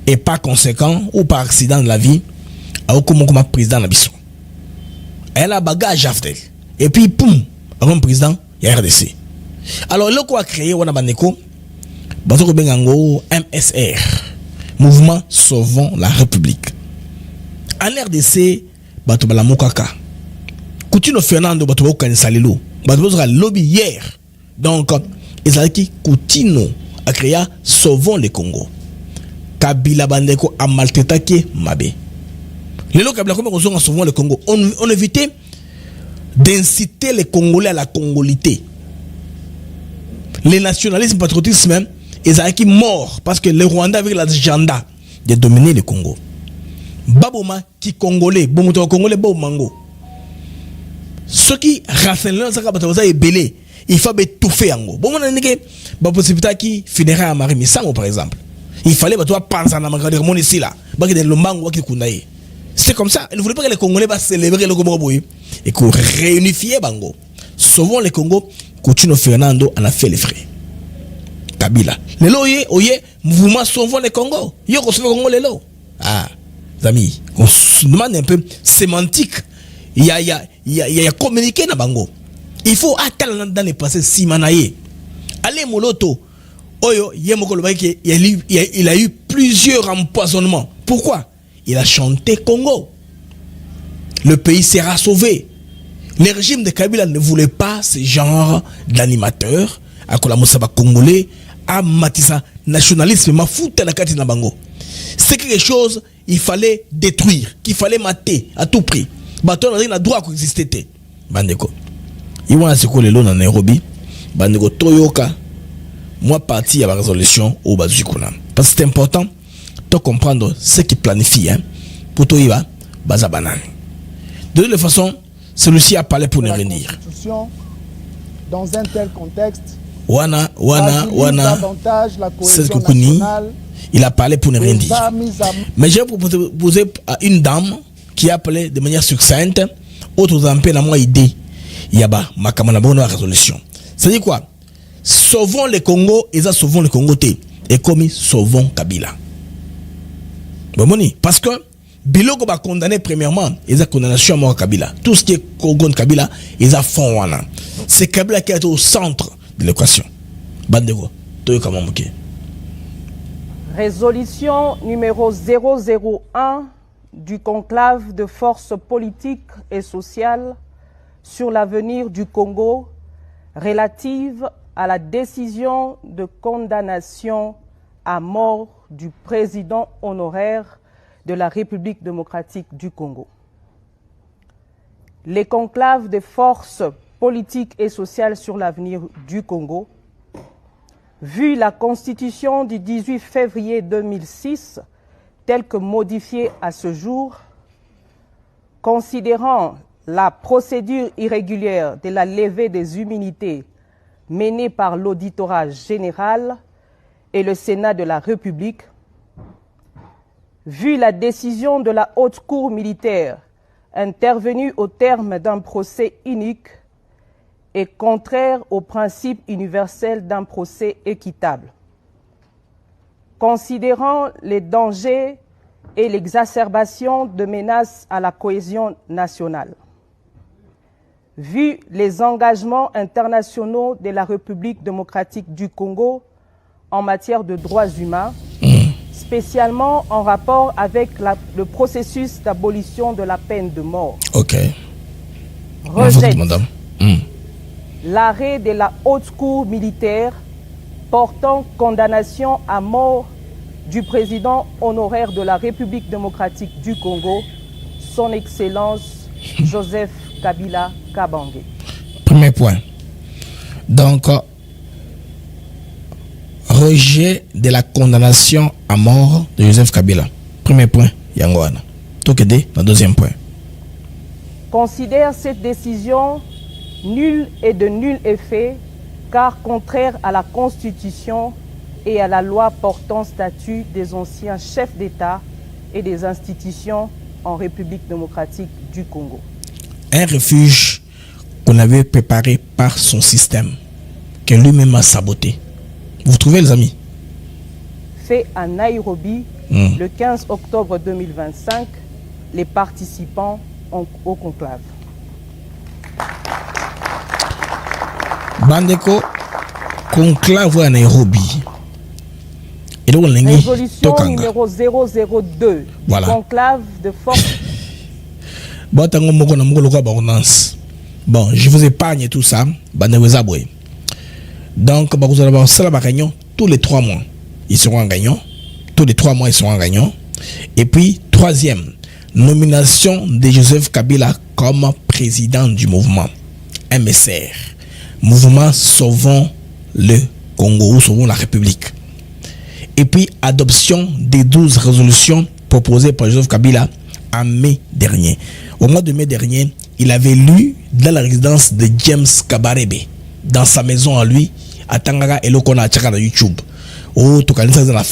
Et par conséquent, ou par accident de la vie, comme président de la Bisson. Elle a bagage Yafdel. Et puis, poum, comme président, il y a RDC. Alors, le quoi a créé, on a baneko, MSR, Mouvement Sauvons la République. En RDC, Batobala Mokaka. Coutinho Fernando, Batobala Kanisalilo. Batobala lobby hier. Donc, ils ont dit Coutinho a créé Sauvons le Congo. Kabila Bandeko a maltraité Mabe. Les lots Kabila comme on Sauvons le Congo. On évitait d'inciter les Congolais à la congolité. Les nationalismes patriotisme même, ils ont été morts parce que le Rwanda avait l'agenda de dominer le Congo. Baboma qui Congolais, Bomoto Congolais, Bomango. Ceux qui rassemblent ça quand est belé. Il faut étouffer en gros. Bon, on a dit que la possibilité qui finirait à Marie Missango par exemple. Il fallait que tu penses à la mon ici là. C'est comme ça. Il ne voulait pas que les Congolais célébrer le Congo et qu'on réunifie Bango. Sauvons les Congo, Coutinho Fernando en a fait les frais. Kabila. Les lots, oye, mouvement Sauvons les Congo. Yo, on se fait Congo les lots. Ah, amis, on se demande un peu sémantique. Il y a communiqué dans Bango. Il faut attendre dans les passés si manaye. Allez Moloto. Oyo, il a eu plusieurs empoisonnements. Pourquoi? Il a chanté Congo. Le pays sera sauvé. Le régime de Kabila ne voulait pas ce genre d'animateur. À Kolamusaba congolais, à Matissa nationalisme, ma foute à la carte Bango. C'est quelque chose il fallait détruire, qu'il fallait mater à tout prix. Baton a droit à exister. Bandeko. Il y a un les lots dans Nairobi. Bandeko Toyoka. Moi, parti à la résolution au Bazukuna. Parce que c'est important de comprendre ce qui planifie. Hein, pour Toyoka, Bazabanan. De toute façon, celui-ci a parlé pour ne rien dire. Dans un tel contexte, Wana, c'est ce que Kuni, il a parlé pour ne rien dire. Mais j'ai proposé à une dame qui a appelé de manière succincte, autres en paix, la moi idée. yaba makamana bonne résolution. C'est-à-dire quoi? Sauvons le Congo et ça sauvons le Congo té et comme sauvons Kabila. Bon moni parce que biloko ba condamné premièrement ils a condamnation à mort Kabila. Tout ce qui est Congo Kabila ils a fond wana. C'est Kabila qui est au centre de l'équation. Bandego toyo kamamuke. Résolution numéro 001 du conclave de forces politiques et sociales sur l'avenir du Congo relative à la décision de condamnation à mort du président honoraire de la République démocratique du Congo. Les conclaves des forces politiques et sociales sur l'avenir du Congo, vu la Constitution du 18 février 2006, telle que modifiée à ce jour, considérant la procédure irrégulière de la levée des immunités menée par l'auditorat général et le Sénat de la République, vu la décision de la Haute Cour militaire intervenue au terme d'un procès unique et contraire au principe universel d'un procès équitable, considérant les dangers et l'exacerbation de menaces à la cohésion nationale, vu les engagements internationaux de la République démocratique du Congo en matière de droits humains, spécialement en rapport avec le processus d'abolition de la peine de mort. Ok. Rejette l'arrêt de la Haute Cour militaire portant condamnation à mort du président honoraire de la République démocratique du Congo, son Excellence Joseph Kabila Kabange. Premier point. Donc, rejet de la condamnation à mort de Joseph Kabila. Premier point, Yangoana. Tout que dans le deuxième point. Considère cette décision nulle et de nul effet, car contraire à la Constitution et à la loi portant statut des anciens chefs d'État et des institutions en République démocratique du Congo. Un refuge qu'on avait préparé par son système, que lui-même a saboté. Vous trouvez les amis? Fait à Nairobi, le 15 octobre 2025, les participants au conclave. Bandeko, conclave à Nairobi. Et donc, résolution numéro 002, voilà. Conclave de force. Bon, je vous épargne tout ça. Donc, vous allez avoir ça la réunion tous les 3 mois. Ils seront en gagnant. Tous les 3 mois, ils seront en gagnant. Et puis, troisième, nomination de Joseph Kabila comme président du mouvement MSR. Mouvement Sauvons le Congo ou Sauvons la République. Et puis, adoption des 12 résolutions proposées par Joseph Kabila en mai dernier. Au mois de mai dernier, il avait lu dans la résidence de James Kabarebe, dans sa maison à lui, à Tangara et l'Okona à YouTube. Oh, tout dans la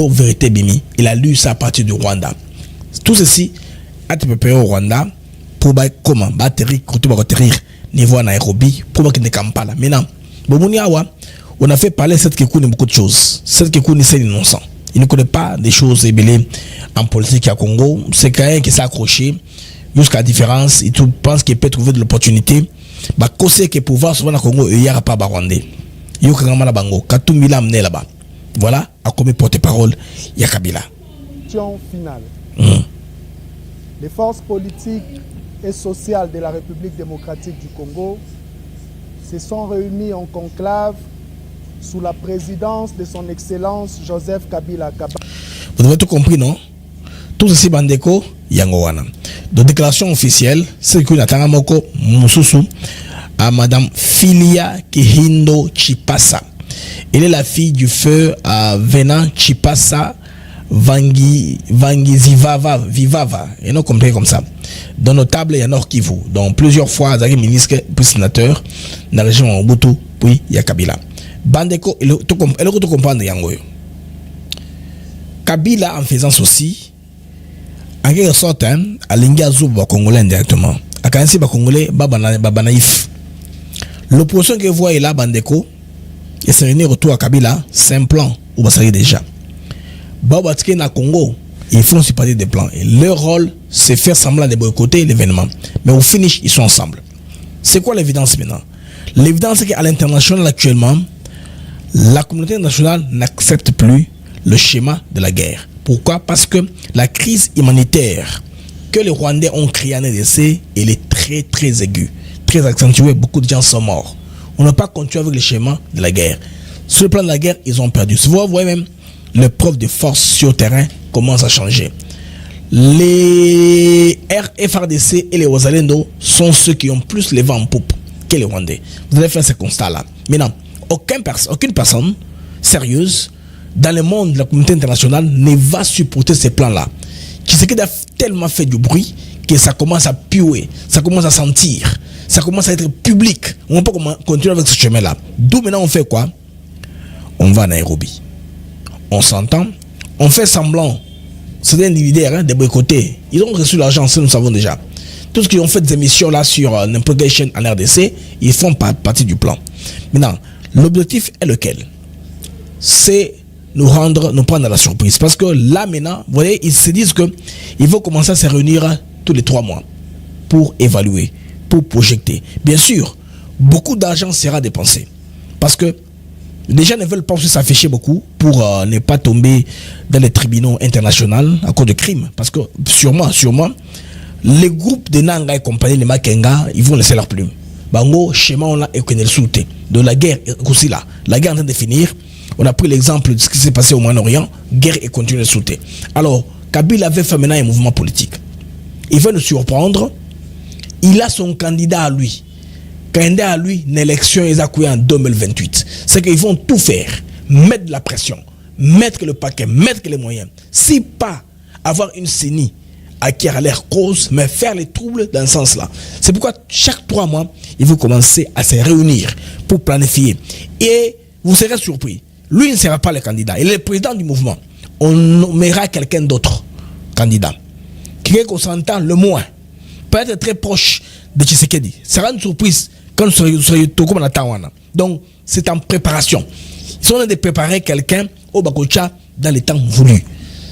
vérité bimi. Il a lu ça à partir du Rwanda. Tout ceci a été préparé au Rwanda pour comment atterrir niveau à Nairobi pour qu'il ne campe pas là. Maintenant, on a fait parler cette Kikouni beaucoup de choses. Cette Kikouni c'est innocent. Il ne connaît pas des choses ébellées en politique à Congo. C'est quelqu'un qui s'est accroché jusqu'à la différence. Il pense qu'il peut trouver de l'opportunité. Bah, qu'on sait que pouvoir souvent à Congo, il n'y a pas Barwandais. Il y a un bango. Katumila amené là-bas. Voilà, à comme porte-parole, il y a Kabila. Finale. Les forces politiques et sociales de la République démocratique du Congo se sont réunies en conclave sous la présidence de son Excellence Joseph Kabila Kabange. Vous avez tout compris, non? Tout ceci, Bandeko, Yangowana. De déclaration officielle, c'est que Natanga Moko Mususu à Madame Filia Kihindo Chipasa. Elle est la fille du feu Venant Chipasa Vivava. Et non compris comme ça. Dans nos tables, il y a Nord Kivu. Donc plusieurs fois, il y a ministre puis sénateur dans la région Mobutu, puis il y a Kabila. Bandeko, elle tout comprendre Yangoyo. Kabila en faisant ceci, en quelque sorte, à l'Inga Zouba Congolais indirectement, akansi ba Congolais ba naïf. L'opposition que vous voyez là, Bandeko, et c'est réunir autour à Kabila, c'est un plan où vous savez déjà. Babatike na Congo, ils font aussi partie des plans. Et leur rôle, c'est faire semblant de boycotter l'événement. Mais au finish, ils sont ensemble. C'est quoi l'évidence maintenant? L'évidence, c'est qu'à l'international actuellement, la communauté internationale n'accepte plus le schéma de la guerre. Pourquoi? Parce que la crise humanitaire que les Rwandais ont créée en RDC, elle est très très aiguë, très accentuée. Beaucoup de gens sont morts. On n'a pas continué avec le schéma de la guerre. Sur le plan de la guerre, ils ont perdu. Vous voyez même, l'épreuve de force sur le terrain commence à changer. Les FRDC et les Wazalendo sont ceux qui ont plus les vents en poupe que les Rwandais. Vous allez faire ce constat-là. Maintenant, aucune personne sérieuse dans le monde de la communauté internationale ne va supporter ces plans-là. Tshisekedi a tellement fait du bruit que ça commence à puer, ça commence à sentir, ça commence à être public. On peut continuer avec ce chemin-là. D'où maintenant on fait quoi? On va à Nairobi. On s'entend, on fait semblant. C'est des individuels de boycotter. Ils ont reçu l'argent, ça nous savons déjà. Tout ce qu'ils ont fait des émissions là sur n'importe quelle chaîne en RDC, ils font partie du plan. Maintenant, l'objectif est lequel? C'est nous prendre à la surprise. Parce que là maintenant, vous voyez, ils se disent que ils vont commencer à se réunir tous les 3 mois pour évaluer, pour projeter. Bien sûr, beaucoup d'argent sera dépensé. Parce que les gens ne veulent pas aussi s'afficher beaucoup pour ne pas tomber dans les tribunaux internationaux à cause de crimes. Parce que sûrement, les groupes de Nanga et compagnie, les Makenga, ils vont laisser leur plume. Bango, schéma, on a éconné le soute. De la guerre aussi là. La guerre est en train de finir. On a pris l'exemple de ce qui s'est passé au Moyen-Orient. Guerre et continue de sauter. Alors, Kabila avait fait maintenant un mouvement politique. Il veut nous surprendre. Il a son candidat à lui. Candidat à lui, une élection est en 2028. C'est qu'ils vont tout faire. Mettre de la pression. Mettre le paquet. Mettre les moyens. Si pas avoir une CENI à qui a l'air cause, mais faire les troubles dans ce sens-là. C'est pourquoi chaque 3 mois, il faut commencer à se réunir pour planifier. Et vous serez surpris. Lui ne sera pas le candidat. Il est le président du mouvement. On nommera quelqu'un d'autre candidat. Quelqu'un qu'on s'entend le moins. Peut-être très proche de Tshisekedi. Ce sera une surprise quand nous serons Togo na Tawana. Donc, c'est en préparation. Ils sont en train de préparer quelqu'un au Bakocha dans les temps voulus.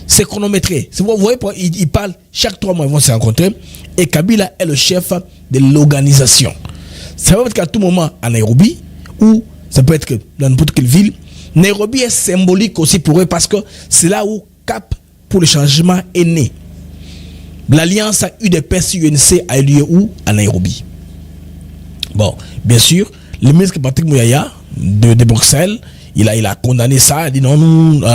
C'est chronométré. Vous voyez, ils parlent, chaque 3 mois, ils vont se rencontrer. Et Kabila est le chef de l'organisation. Ça peut être qu'à tout moment à Nairobi, ou ça peut être que dans n'importe quelle ville. Nairobi est symbolique aussi pour eux parce que c'est là où Cap pour le changement est né. L'alliance à UDPS-UNC a eu lieu où? À Nairobi. Bon, bien sûr, le ministre Patrick Mouyaya de Bruxelles, il a condamné ça, il a dit non,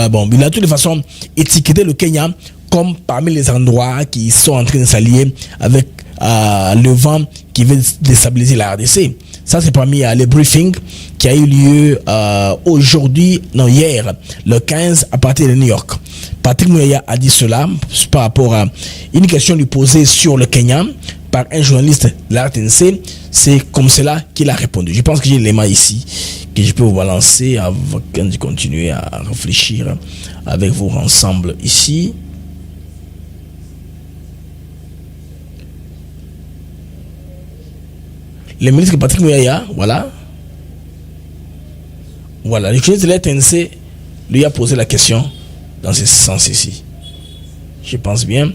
bon, il a de toute façon étiqueté le Kenya comme parmi les endroits qui sont en train de s'allier avec le vent qui veut déstabiliser la RDC. Ça, c'est parmi les briefings qui a eu lieu aujourd'hui, non, hier, le 15, à partir de New York. Patrick Mouyaya a dit cela par rapport à une question lui posée sur le Kenya par un journaliste de la RTNC. C'est comme cela qu'il a répondu. Je pense que j'ai l'élément ici que je peux vous balancer avant de continuer à réfléchir avec vous ensemble ici. Le ministre Patrick Mouyaya, voilà. Voilà, le journaliste de la RTNC lui a posé la question dans ce sens ici. Je pense bien.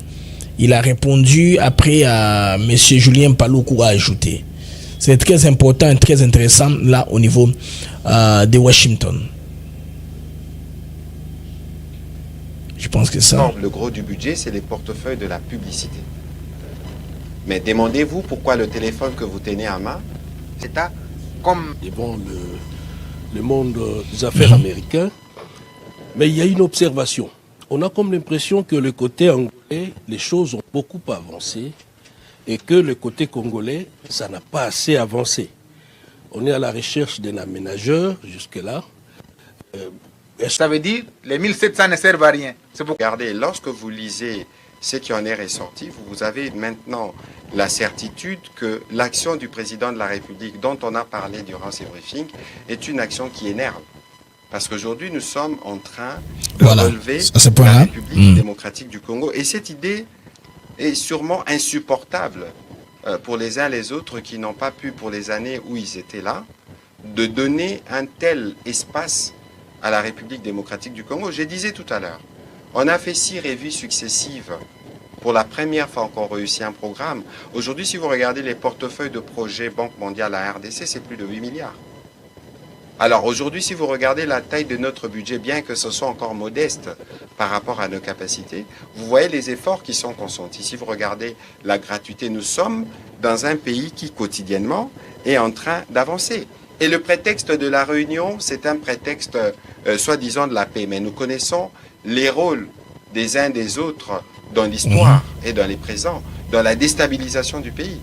Il a répondu après à M. Julien Paloukou a ajouté. C'est très important et très intéressant là au niveau de Washington. Je pense que ça. Non, le gros du budget, c'est les portefeuilles de la publicité. Mais demandez-vous pourquoi le téléphone que vous tenez à main, c'est à comme... Et bon, le monde des affaires américain. Mais il y a une observation. On a comme l'impression que le côté angolais, les choses ont beaucoup avancé et que le côté congolais, ça n'a pas assez avancé. On est à la recherche d'un aménageur jusque-là. Ça veut dire les 1700 ne servent à rien. Regardez, lorsque vous lisez ce qui en est ressorti, vous avez maintenant la certitude que l'action du président de la République, dont on a parlé durant ces briefings, est une action qui énerve. Parce qu'aujourd'hui, nous sommes en train de relever la République démocratique du Congo. Et cette idée est sûrement insupportable pour les uns les autres qui n'ont pas pu, pour les années où ils étaient là, de donner un tel espace à la République démocratique du Congo. Je disais tout à l'heure, on a fait 6 revues successives. Pour la première fois qu'on réussit un programme. Aujourd'hui, si vous regardez les portefeuilles de projets Banque mondiale à RDC, c'est plus de 8 milliards. Alors aujourd'hui, si vous regardez la taille de notre budget, bien que ce soit encore modeste par rapport à nos capacités, vous voyez les efforts qui sont consentis. Si vous regardez la gratuité, nous sommes dans un pays qui quotidiennement est en train d'avancer. Et le prétexte de la réunion, c'est un prétexte soi-disant de la paix. Mais nous connaissons les rôles des uns des autres dans l'histoire et dans les présents, dans la déstabilisation du pays.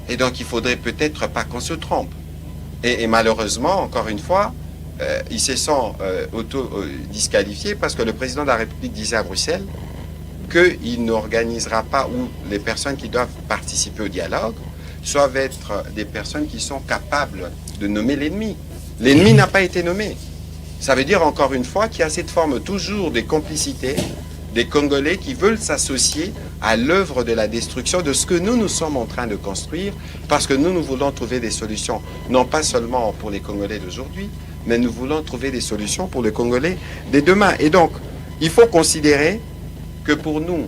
Et donc il faudrait peut-être pas qu'on se trompe. Et malheureusement, encore une fois, ils se sont auto-disqualifiés parce que le président de la République disait à Bruxelles qu'il n'organisera pas, ou les personnes qui doivent participer au dialogue doivent être des personnes qui sont capables de nommer l'ennemi. L'ennemi n'a pas été nommé. Ça veut dire encore une fois qu'il y a cette forme toujours de complicité des Congolais qui veulent s'associer à l'œuvre de la destruction de ce que nous sommes en train de construire, parce que nous voulons trouver des solutions, non pas seulement pour les Congolais d'aujourd'hui, mais nous voulons trouver des solutions pour les Congolais de demain. Et donc, il faut considérer que pour nous,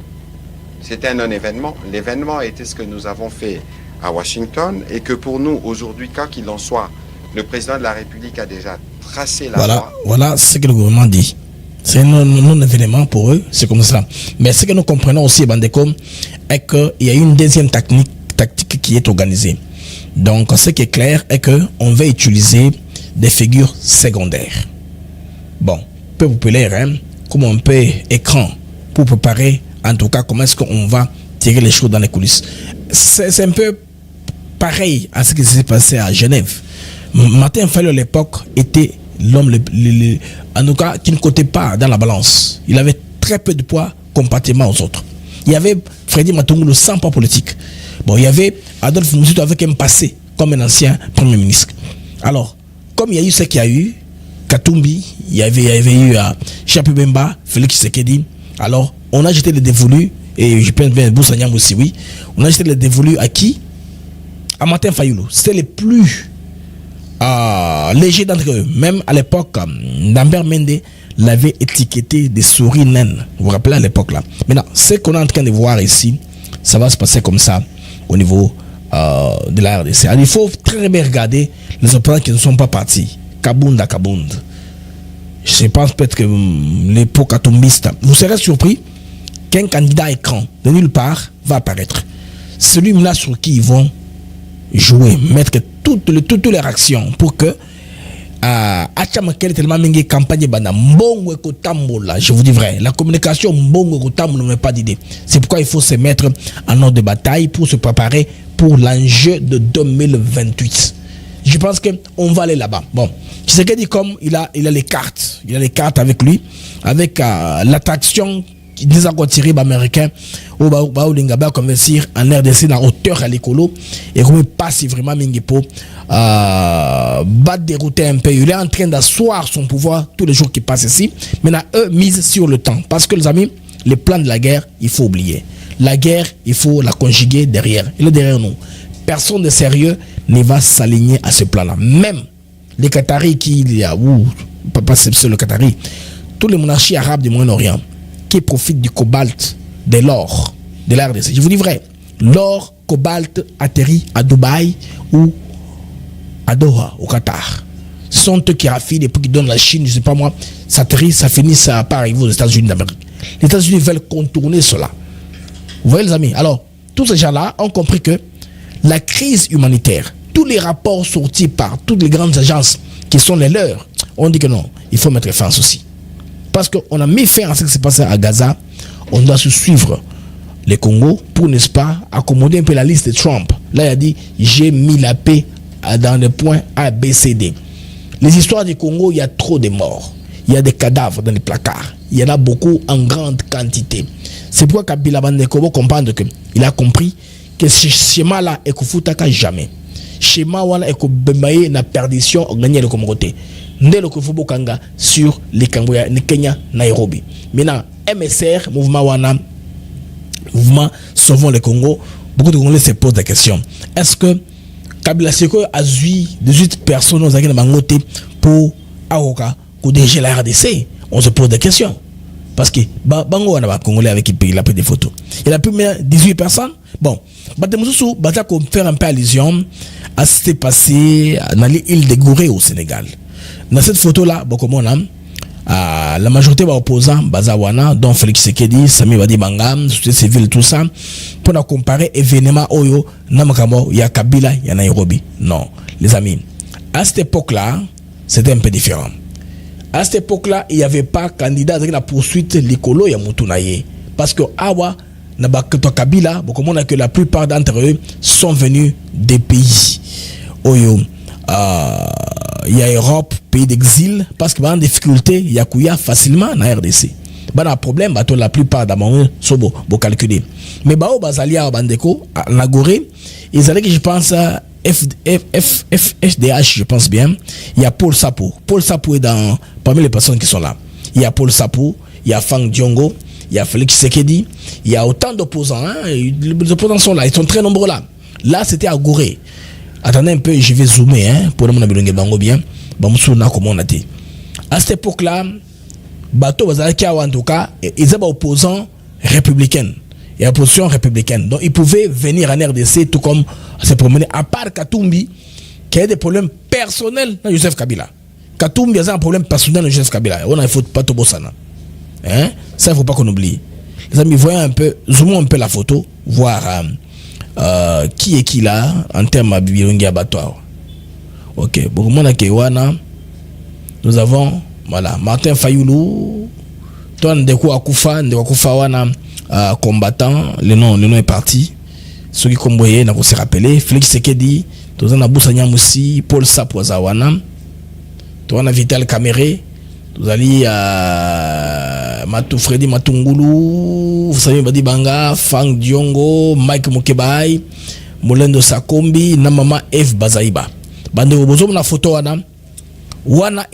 c'était un non-événement. L'événement a été ce que nous avons fait à Washington, et que pour nous, aujourd'hui, quoi qu'il en soit, le président de la République a déjà tracé la voie. Voilà ce que le gouvernement dit. C'est un non-événement pour eux, c'est comme ça. Mais ce que nous comprenons aussi, Bandeko, est qu'il y a une deuxième tactique qui est organisée. Donc, ce qui est clair est qu'on va utiliser des figures secondaires. Bon, peu populaire, hein, comme un peu écran, pour préparer, en tout cas, comment est-ce qu'on va tirer les choses dans les coulisses. C'est un peu pareil à ce qui s'est passé à Genève. Martin Fayulu, à l'époque, était l'homme en tout cas qui ne cotait pas dans la balance. Il avait très peu de poids comparativement aux autres. Il y avait Freddy Matungulu sans poids politique. Bon, il y avait Adolphe Moussoutou avec un passé comme un ancien premier ministre. Alors, comme il y a eu ce qu'il y a eu, Katumbi, il y avait eu Chapu Bemba, Félix Tshisekedi. Alors, on a jeté les dévolus, et je pense bien Boussanyam aussi, oui. On a jeté les dévolus à qui? À Martin Fayulu. C'était les plus léger d'entre eux. Même à l'époque, Lambert Mende l'avait étiqueté des souris naines. Vous vous rappelez à l'époque là. Maintenant, ce qu'on est en train de voir ici, ça va se passer comme ça au niveau de la RDC. Alors, il faut très bien regarder les opposants qui ne sont pas partis. Kabunda. Je pense peut-être que l'époque atombiste, vous serez surpris qu'un candidat écran de nulle part va apparaître. Celui-là sur qui ils vont jouer, mettre toutes leurs actions pour que campagne je vous dis vrai, la communication n'a pas d'idée. C'est pourquoi il faut se mettre en ordre de bataille pour se préparer pour l'enjeu de 2028. Je pense qu'on va aller là-bas. Bon, Tshisekedi, comme il a les cartes, avec lui, avec l'attraction des accords américains au Baolinga convertir en RDC dans hauteur à l'écolo et comme passe vraiment Mingipo dérouter un peu. Il est en train d'asseoir son pouvoir tous les jours qui passent ici. Maintenant, eux misent sur le temps parce que les amis, les plans de la guerre, il faut oublier. La guerre, il faut la conjuguer derrière. Il est derrière nous. Personne de sérieux ne va s'aligner à ce plan-là. Même les Qataris qui il y a, pas c'est le Qatari, tous les monarchies arabes du Moyen-Orient qui profitent du cobalt, de l'or, de la RDC. Je vous dis vrai, l'or, cobalt atterrit à Dubaï ou à Doha, au Qatar. Ce sont eux qui raffinent et puis qui donnent la Chine, je ne sais pas moi, ça atterrit, ça finit, ça part arriver aux États-Unis d'Amérique. Les États-Unis veulent contourner cela. Vous voyez les amis? Alors, tous ces gens-là ont compris que la crise humanitaire, tous les rapports sortis par toutes les grandes agences qui sont les leurs, on dit que non, il faut mettre fin à ceci. Parce qu'on a mis fin à ce qui s'est passé à Gaza, on doit se suivre les Congo pour, n'est-ce pas, accommoder un peu la liste de Trump. Là, il a dit, j'ai mis la paix dans les points A, B, C, D. Les histoires du Congo, il y a trop de morts. Il y a des cadavres dans les placards. Il y en a beaucoup en grande quantité. C'est pourquoi Kabila Bandeko comprendre qu'il a compris que ce schéma-là est que jamais. Schéma wana est que Bembaye na perdition gagné le Comoroté. Ndé le Kofubo Kanga sur les Kenya, Nairobi. Maintenant, MSR, mouvement wana mouvement Sauvons le Congo, beaucoup de Congolais se posent la question. Est-ce que Kabila Seko a 18 personnes aux Agnes Bangote pour Aoka, pour DG la RDC? On se pose des questions. Parce que Bango on a Congolais avec qui il a pris des photos. Il a pris 18 personnes. Bon, Batemousou, Batako faire un peu allusion à ce qui s'est passé dans l'île de Gouré au Sénégal. Dans cette photo-là, la majorité des opposants, Bazawana, dont Félix Sekedi, Sami Badi Bangam, société civile, tout ça, pour comparer événement Oyo, Namakamo, il y a Kabila, il y a Nairobi. Non, les amis, à cette époque-là, c'était un peu différent. À cette époque-là, il n'y avait pas candidat à la poursuite l'écolo et Moutunaye. Parce que Awa, Kabila, que la plupart d'entre eux sont venus des pays Oyo. Il y a Europe, pays d'exil, parce que dans des difficultés, il y a Kouya facilement dans la RDC. Bah un problème, bah la plupart d'amont sont beau calculer. Mais bah au Bazalia au Bandeko, à Nagoré, ils allaient que je pense à FDH, je pense bien. Il y a Paul Sapou. Paul Sapou est parmi les personnes qui sont là. Il y a Paul Sapou, il y a Fang Diongo, il y a Félix Sekedi, il y a autant d'opposants. Hein? Les opposants sont là, ils sont très nombreux là. Là, c'était à Gorée. Attendez un peu, je vais zoomer hein, pour le bango bien. À cette époque-là, Bato Bazalaki en tout cas, ils étaient opposants républicains. Et opposition républicaine. Donc ils pouvaient venir en RDC tout comme se promener. À part Katumbi, qui a des problèmes personnels dans Joseph Kabila. Katumbi a un problème personnel dans Joseph Kabila. On ne faut pas tout bossana. Hein? Ça, il ne faut pas qu'on oublie. Les amis, voyons un peu, zoomons un peu la photo, voir qui est qui là en termes de bilongi abattoir. Ok, beaucoup de monde nous avons voilà Martin Fayoulou, toi Ndeko Akufa wana combattant, le nom est parti. Ceux qui comboyé n'a pas se rappeler. Félix Sekedi, toi on a Boussanya Moussi, Paul Sapozawana, toi on a Vital Kamere, vous allez Freddy Matungulu, Sami Badi Banga, Fang Diongo, Mike Mukebai, Molendo Sakombi, Namama F Bazaiba. Bande Obozo na photo wana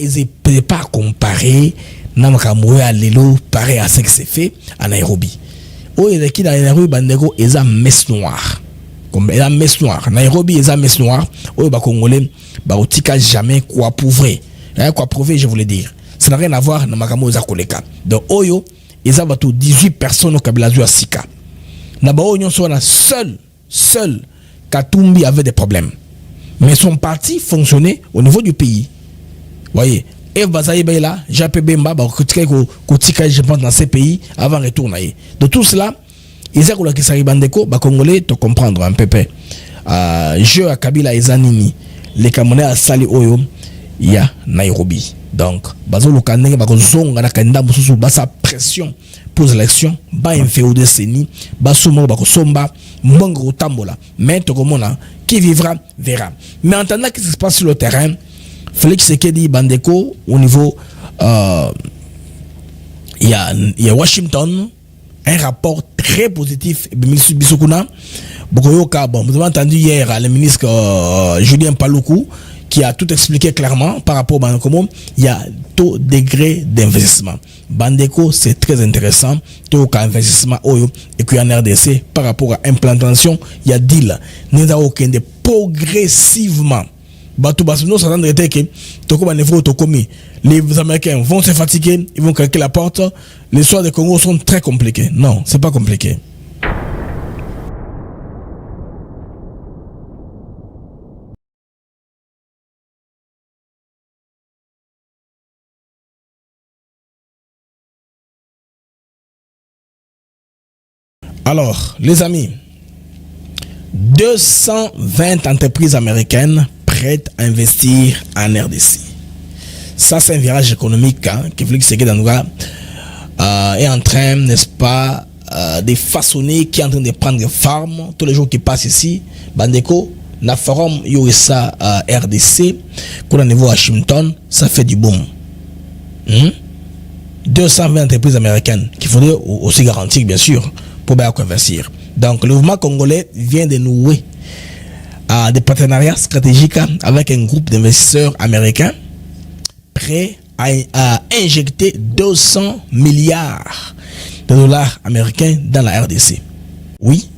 peut pas comparer Namakamoué Lelo pareil à ce qui s'est fait à Nairobi. Oh il y a qui dans Nairobi bandego eza messe noire. Comme eza messe noire. Nairobi eza messe noire. Oh ba Congolais ba otika jamais quoi prouver. Quoi prouver je voulais dire. Ça n'a rien à voir dans Makamo za koleka. Donc oyo eza bato 18 personnes au Kabila à Sika. Na ba onyo so na seul Katumbi avait des problèmes. Mais son parti fonctionnait au niveau du pays. Voyez, Eve Bazaïba est là, Japé Bemba, je pense dans ces pays avant retourner. De tout cela, ils ont qui s'arrive en Congolais, tu comprendre un peu. Je à Kabila et Zanini, les Camerounais à Sali Oyo, il y a Nairobi. Donc, Bazolo Kanenge, Bazonga, Nakanda, Moussou, Basa pression pour l'élection, Ba inféo de Seni, Basumo, Bakosomba, Mongo Tambola. Mais Tokomona, qui vivra, verra. Mais en attendant ce qui se passe sur le terrain, Félix Sekedi Bandeko, au niveau, il y a Washington, un rapport très positif. Bissoukuna, vous avez entendu hier le ministre Julien Paloukou qui a tout expliqué clairement par rapport à Bandeco. Il y a taux degré d'investissement. Bandeko, c'est très intéressant. Taux d'investissement et puis en RDC par rapport à implantation, il y a deal. Nous avons progressivement. Les Américains vont se fatiguer, ils vont craquer la porte. Les soins de Congo sont très compliqués. Non, c'est pas compliqué. Alors, les amis, 220 entreprises américaines prêtes à investir en RDC. Ça, c'est un virage économique que Félix Sekedi est en train, n'est-ce pas, de façonner, qui est en train de prendre forme. Tous les jours qui passent ici, Bandeko, la forum USA RDC, qu'on a au niveau Washington, ça fait du boom. 220 entreprises américaines qu'il faudrait aussi garantir, bien sûr, pour bien investir. Donc, le mouvement congolais vient de nouer des partenariats stratégiques avec un groupe d'investisseurs américains prêts à injecter 200 milliards de dollars américains dans la RDC. oui,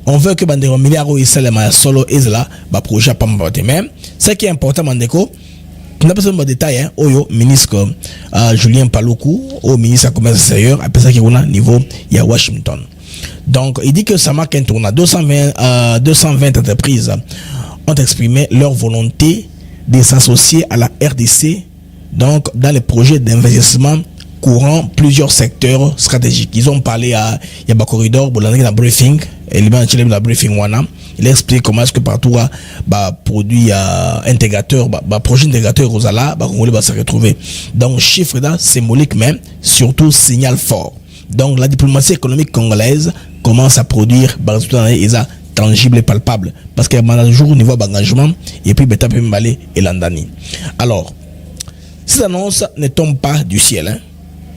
on veut que Bandeko milliards ou Isalema solo et là, projet pas m'aborder même. Ce qui est important, Bandeko, on n'a pas besoin de détails, hein, Oyo, ministre Julien Paluku, au ministre du Commerce extérieur, après ça, qui est au niveau, il y a Washington. Donc, il dit que ça marque un tournant. 220 entreprises ont exprimé leur volonté de s'associer à la RDC, donc dans les projets d'investissement courant plusieurs secteurs stratégiques. Ils ont parlé à Yaba Corridor, dans briefing, et le briefing il explique comment est-ce que partout produit intégrateur, projet intégrateur aux ala, on va se retrouver. Donc chiffre là symbolique même, surtout signal fort. Donc la diplomatie économique congolaise commence à produire tangible et palpable parce qu'il y a un jour au niveau d'engagement et puis beta peut m'aller et l'andani. Alors ces annonces ne tombent pas du ciel, hein.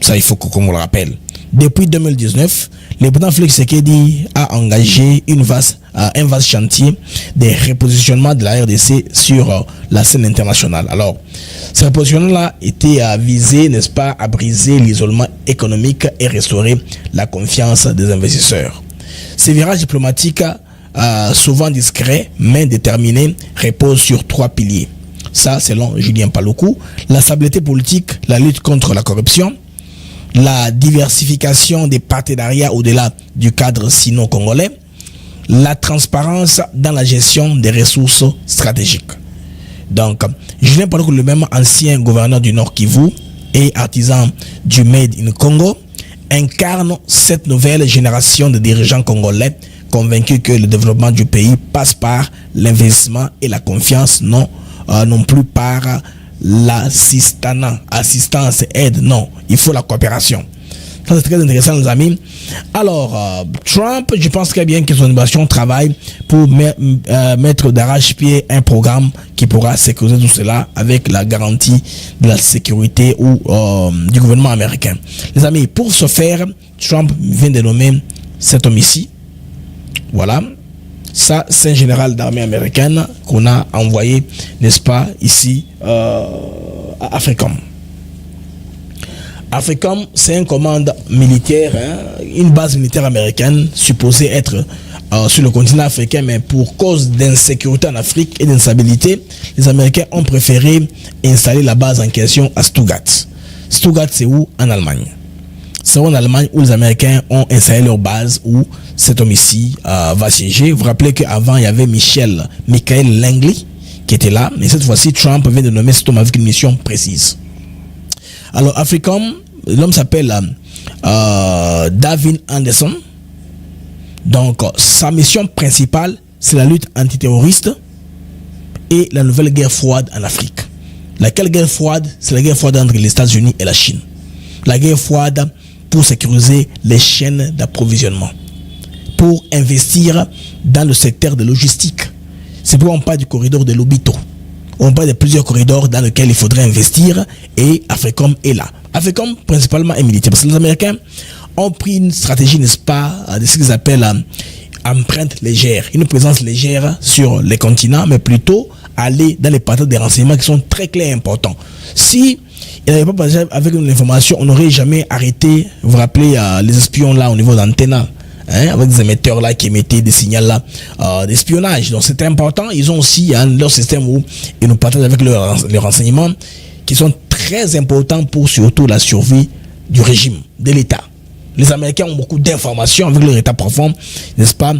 Ça il faut qu'on le rappelle. Depuis 2019, le président Félix Tshisekedi a engagé un vaste chantier de repositionnement de la RDC sur la scène internationale. Alors, ce repositionnement-là était visé, n'est-ce pas, à briser l'isolement économique et restaurer la confiance des investisseurs. Ces virages diplomatiques, souvent discrets mais déterminés, reposent sur 3 piliers. Ça, selon Julien Paluku, la stabilité politique, la lutte contre la corruption, la diversification des partenariats au-delà du cadre sino-congolais, la transparence dans la gestion des ressources stratégiques. Donc, Julien Paluku, le même ancien gouverneur du Nord Kivu et artisan du Made in Congo, incarne cette nouvelle génération de dirigeants congolais convaincus que le développement du pays passe par l'investissement et la confiance, non plus par assistance, aide, non, il faut la coopération. Ça c'est très intéressant, les amis. Alors, Trump, je pense très bien que son administration travaille pour mettre d'arrache-pied un programme qui pourra sécuriser tout cela avec la garantie de la sécurité du gouvernement américain. Les amis, pour ce faire, Trump vient de nommer cet homme ici. Voilà. Ça, c'est un général d'armée américaine qu'on a envoyé, n'est-ce pas, ici à Africom. Africom, c'est une commande militaire, hein, une base militaire américaine supposée être sur le continent africain, mais pour cause d'insécurité en Afrique et d'instabilité, les Américains ont préféré installer la base en question à Stuttgart. Stuttgart, c'est où? En Allemagne. C'est en Allemagne où les Américains ont installé leur base, où cet homme ici va siéger. Vous vous rappelez qu'avant, il y avait Michael Langley qui était là, mais cette fois-ci, Trump vient de nommer cet homme avec une mission précise. Alors, Africom, l'homme s'appelle David Anderson. Donc, sa mission principale, c'est la lutte antiterroriste et la nouvelle guerre froide en Afrique. Laquelle guerre froide? C'est la guerre froide entre les États-Unis et la Chine. La guerre froide pour sécuriser les chaînes d'approvisionnement, pour investir dans le secteur de logistique. C'est pourquoi on parle du corridor de Lobito. On parle de plusieurs corridors dans lesquels il faudrait investir et Africom est là. Africom principalement est militaire parce que les Américains ont pris une stratégie, n'est-ce pas, de ce qu'ils appellent empreinte légère, une présence légère sur les continents, mais plutôt aller dans les partages des renseignements qui sont très clairs et importants. Si il n'avait pas passé avec une information, on n'aurait jamais arrêté, vous vous rappelez, les espions là au niveau d'Antena, hein, avec des émetteurs là qui émettaient des signaux là d'espionnage. Donc c'était important. Ils ont aussi leur système où ils nous partagent avec les renseignements qui sont très importants pour surtout la survie du régime, de l'État. Les Américains ont beaucoup d'informations avec leur État profond, n'est-ce pas,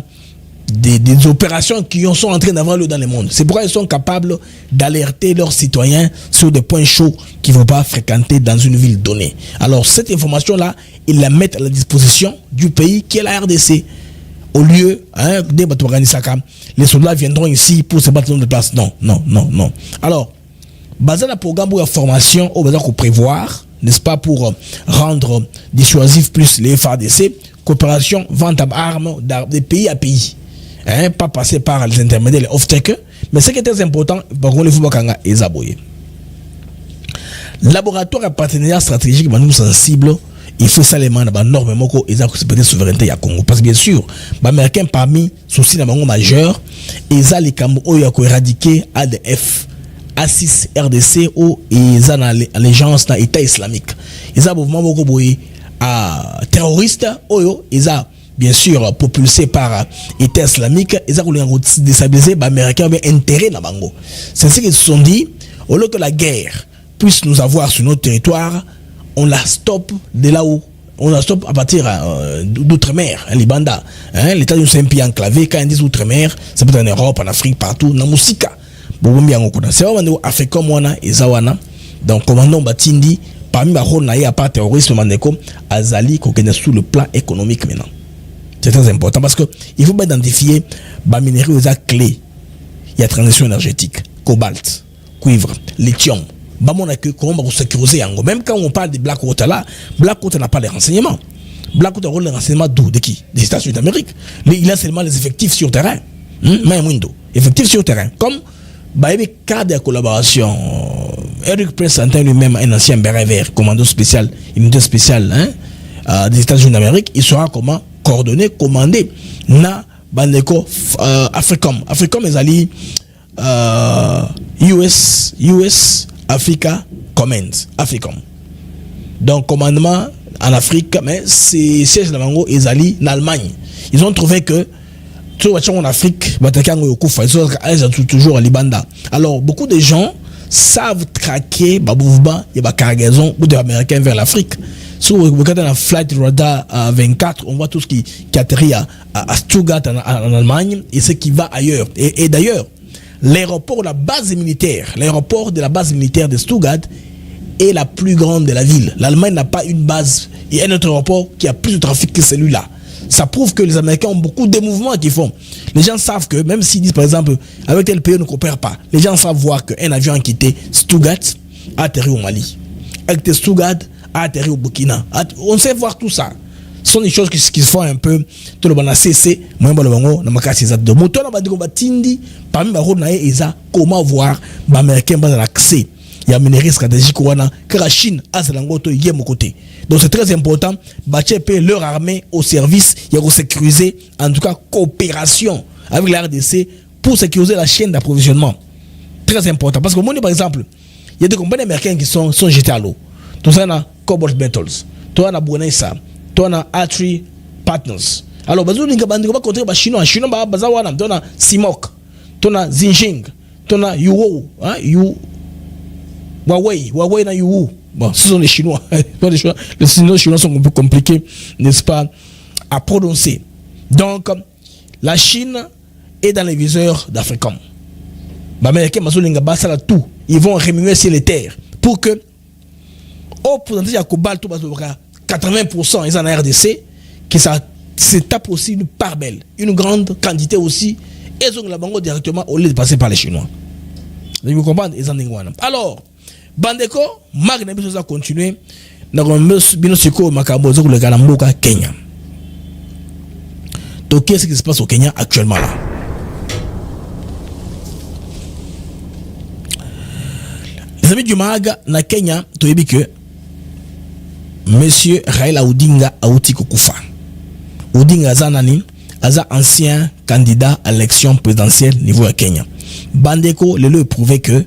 des opérations qui sont en train d'avoir lieu dans le monde. C'est pourquoi ils sont capables d'alerter leurs citoyens sur des points chauds qu'ils ne vont pas fréquenter dans une ville donnée. Alors cette information-là, ils la mettent à la disposition du pays qui est la RDC. Au lieu, les soldats viendront ici pour se battre dans de place. Non. Alors, basé sur le programme pour la formation, on va prévoir, n'est-ce pas, pour rendre dissuasif plus les FARDC, coopération, vente d'armes de pays à pays. Hein, pas passer par les intermédiaires, les off-takers, mais ce qui est très important, par contre, il faut que les aboyer. Laboratoire et partenariat stratégique, nous sensibles, il faut ça les mains énormément qu'ils ont la souveraineté à Congo. Parce que bien sûr, les Américains parmi soucis majeurs, ils ont les Cambos qui ont éradiqué ADF, A6 RDC ou ils ont allégeance dans l'État islamique. Ils ont mouvement beaucoup terroriste, ils ont bien sûr propulsé par État islamique, ils ont déstabilisé les Américains ont intérêt dans bango. C'est ce qu'ils se sont dit, au lieu que la guerre puisse nous avoir sur notre territoire, on la stoppe de là où on la stoppe à partir d'outre-mer, Libanda. Les États-Unis sont un pays enclavé. Quand ils disent outre-mer, ça peut être en Europe, en Afrique, partout, dans Moussika. C'est vraiment Africain, Mwana et Zawana. Donc, commandant Batindi, parmi les rôles à part terrorisme, Mandeko, Azali, qu'on est sous le plan économique maintenant. C'est très important parce que il faut identifier les minéraux clés. Il y a transition énergétique, cobalt, cuivre, lithium. Comment on sécuriser même quand on parle de Blackwater là, Blackwater n'a pas les renseignements. Blackwater a les renseignements d'où? De qui? Des États-Unis d'Amérique. Il a seulement les effectifs sur terrain. Effectifs sur terrain. Comme il cas de collaboration, Eric Prince-Santin lui-même, un ancien béret vert, commando spécial, unité spéciale des États-Unis d'Amérique, il saura comment coordonner, commander na Bandeko Africom. Africom est allé US Africa Command, Africom. Donc, commandement en Afrique, mais c'est siège de Mango et Zali en Allemagne. Ils ont trouvé que tout en Afrique, ils sont toujours à Libanda. Alors, beaucoup de gens savent traquer Babouvba et la cargaison des Américains vers l'Afrique. Si vous regardez la Flight Radar 24, on voit tout ce qui atterrit à Stuttgart en Allemagne et ce qui va ailleurs. Et d'ailleurs, l'aéroport de la base militaire de Stuttgart est la plus grande de la ville. L'Allemagne n'a pas une base et un autre aéroport qui a plus de trafic que celui-là. Ça prouve que les Américains ont beaucoup de mouvements qu'ils font. Les gens savent que, même s'ils disent par exemple, avec tel pays on ne coopère pas, les gens savent voir qu'un avion a quitté Stuttgart, a atterri au Mali. Avec Stuttgart, a atterri au Burkina. On sait voir tout ça. Ce sont des choses qui se font un peu. Tout le monde a cessé. Moi, je comment voir les Américains dans l'accès. Il y a un minerai stratégique que la Chine a ce côté. Donc c'est très important. Bâtir leur armée au service. Il y a sécuriser, en tout cas, coopération avec la RDC pour sécuriser la chaîne d'approvisionnement. Très important. Parce que moi, par exemple, il y a des compagnies américaines qui sont jetées à l'eau. Tout ça, on a Cobalt Metals. Tout ça, on a Bonesa. Tout ça, on a Atri Partners. Alors, on va contre les Chinois. Chinois, on a Simok. Tout ça, Xinjiang. Tout ça, Yuo. Huawei na Yuhu. Bon, ce sont les Chinois. Les Chinois sont un peu compliqués, n'est-ce pas, à prononcer. Donc, la Chine est dans les viseurs d'Africom. Ils vont rémunérer sur les terres pour que, au pourcentage de cobalt, 80% ils en ont RDC, que ça se tape aussi une part belle, une grande quantité aussi, et ils ont la banque directement au lieu de passer par les Chinois. Vous comprenez? Alors, Bandeko, Mag n'a pas continuer. Nous avons Binosiko Makambo, le Galamboka, Kenya. Donc, qu'est-ce qui se passe au Kenya actuellement là? Les amis du Mag, na Kenya, tu as dit que Monsieur Raila Odinga a outi Kokufa. Odinga Zanani, Aza ancien candidat à l'élection présidentielle niveau à Kenya. Bandeko, le prouvé que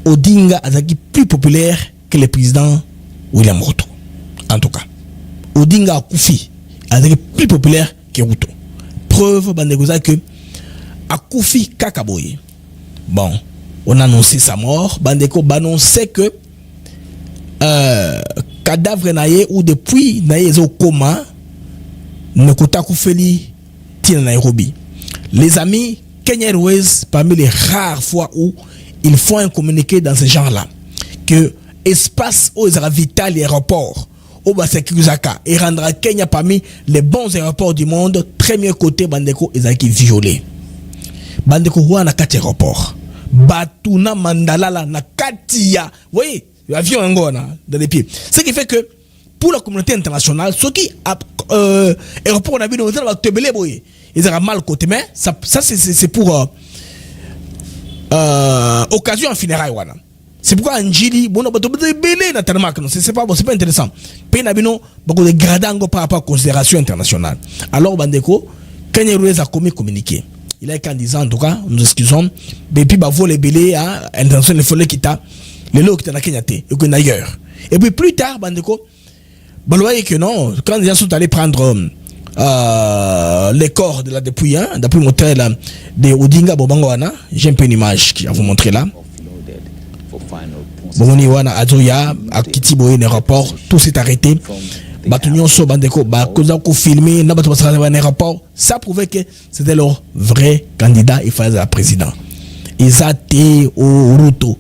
Odinga est plus populaire que le président William Ruto. En tout cas, Odinga Akufi est plus populaire que Ruto. Preuve, Bandegoza, que Akufi Kakaboye. Bon, on a annoncé sa mort. Bandeko annonçait que cadavre naïe ou depuis naïe au coma ne kota Koufeli tient Nairobi. Les amis, Kenya Airways, parmi les rares fois où il faut un communiqué dans ce genre-là. Que espace où il sera vital l'aéroport, au Basekuzaka, et rendra Kenya parmi les bons aéroports du monde, très mieux côté Bandeko, ils ont été violés. Bandeko, où on a 4 aéroports. Batuna Mandalala, na Katia. Vous voyez, l'avion est dans les pieds. Ce qui fait que, pour la communauté internationale, ceux qui, aéroport, on a vu, ils ont mal côté, mais ça c'est pour, occasion en funérailles wana. C'est pourquoi Njili bon bato belé na tarmac non c'est pas intéressant. Pays na bino beaucoup de gradango par rapport à considération internationale. Alors Bandeko Kenya Airways a communiqué. Il a qu'en disant en tout cas nous excusons mais puis voler belé à intention il fallait quitter les lots qui étaient na Kenya et que ailleurs. Et puis plus tard Bandeko voyez que non quand les gens sont allés prendre les corps de la dépouille, hein, depuis montrer là de Odinga Bobangoana. J'ai un peu une image qui va vous montrer là. Bongoni wana Azoya à Kitiboye l'aéroport, tout s'est arrêté. Batunyon so bandeko ba koza ko filmer na bato basaka dans l'aéroport, ça prouvait que c'était leur vrai candidat il fallait la président. Ils étaient au Ruto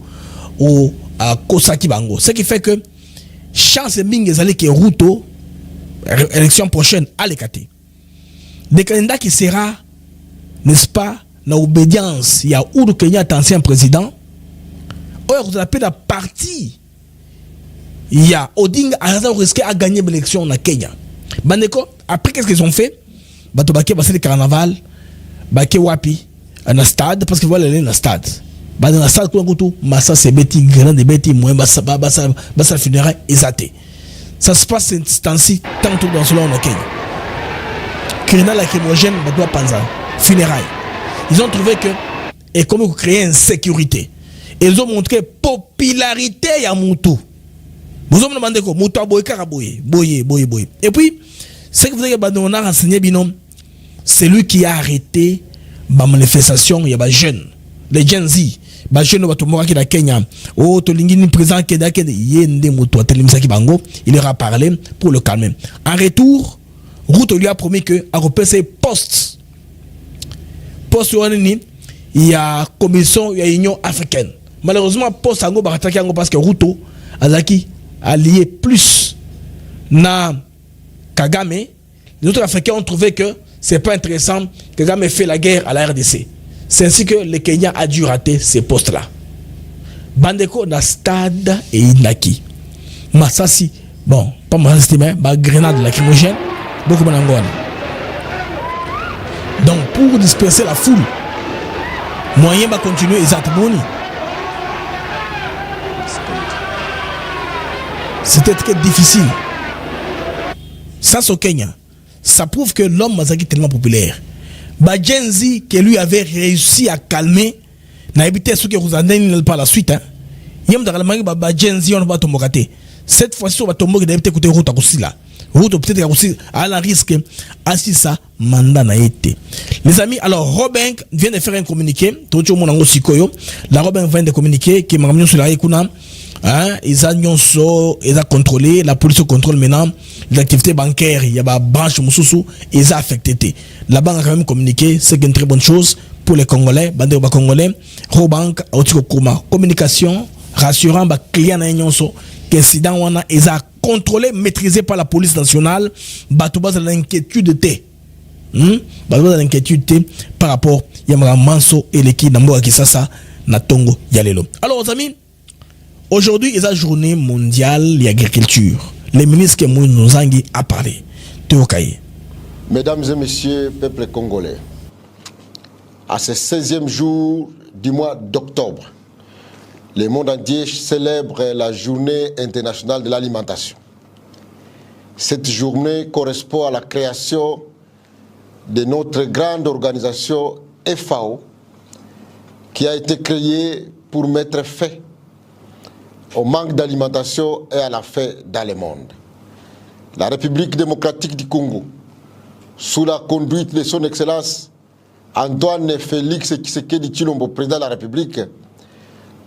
au à Kosaki Bango. Ce qui fait que chance mingi ezali que Ruto élection prochaine à l'écart. Des candidats qui sera, n'est-ce pas, dans l'obédience, il y a Uhuru Kenyatta, ancien président. Or, vous appelez la partie. Il y a Odinga a risqué à gagner l'élection au Kenya. Bandeko, après qu'est-ce qu'ils ont fait? Bato Baké passé le carnaval, Baké Wapi, à un stade, parce que voilà, il est dans le stade. Dans le stade, Massa c'est Betty, grand de Betty, moins Bassa funéraire, exaté. Ça se passe c'est ainsi, tant tout dans ce long au Kenya. Krina lacrymogène, Badoua Panza, funérailles. Ils ont trouvé que, et comment créer une sécurité. Ils ont montré popularité à Moutou. Vous avez demandé quoi? Moutou a boyé, boyé. Et puis, ce que vous avez renseigné, binom, c'est lui qui a arrêté la manifestation, il y a des jeunes, les Gen Z. Les jeunes qui sont Kenya. Oh, Tolingini présent qui est Yende Moutou, Telemisaki Bango, il leur a parlé pour le calmer. En retour, Ruto lui a promis que à repérer ses postes. Poste il y a commission, il y a Union africaine. Malheureusement, poste Ango Barataki Ango parce que Ruto Azaki a lié plus na Kagame. Les autres Africains ont trouvé que c'est pas intéressant. Kagame fait la guerre à la RDC. C'est ainsi que le Kenya a dû rater ces postes-là. Bandeko na stade et Inaki. Massasi, bon, pas Massasi, mais grenade lacrymogène. Beaucoup de monde. Donc pour disperser la foule, moyen va continuer exactement. C'était très difficile. Ça c'est au Kenya. Ça prouve que l'homme Mazaki est tellement populaire. Bajenzi qui lui avait réussi à calmer, n'a évité ce que vous en avez par la suite. Yem dans le Bajenzi on va tomber. Cette fois-ci on va tomber d'éviter écouter route à Koussila. Route peut-être aussi à la risque ainsi ça mandat n'a été. Les amis, alors Robin vient de faire un communiqué, tout le monde la Robin vient de communiquer qui m'a mis sur la Ekuna. Ils ont contrôlé, la police contrôle maintenant les activités bancaires, il y a des branches Moussoussou, ils ont affecté. La banque a quand même communiqué, c'est une très bonne chose pour les Congolais, bandeurs congolais, Robank, Otiko communication, rassurant les clients n'ayonso, qu'incident on a, ils ont contrôlé, maîtrisé par la police nationale, batouba de l'inquiétude par rapport à Manso et l'équipe d'Amboa Kisasa, Natongo, Yalelo. Alors, les amis, aujourd'hui, c'est la journée mondiale de l'agriculture. Le ministre Kemou Nozangi a parlé. Théokaye. Mesdames et messieurs, peuple congolais, à ce 16e jour du mois d'octobre, le monde entier célèbre la journée internationale de l'alimentation. Cette journée correspond à la création de notre grande organisation FAO qui a été créée pour mettre fin au manque d'alimentation et à la faim dans le monde. La République démocratique du Congo, sous la conduite de son Excellence Antoine Félix Tshisekedi Tshilombo, président de la République,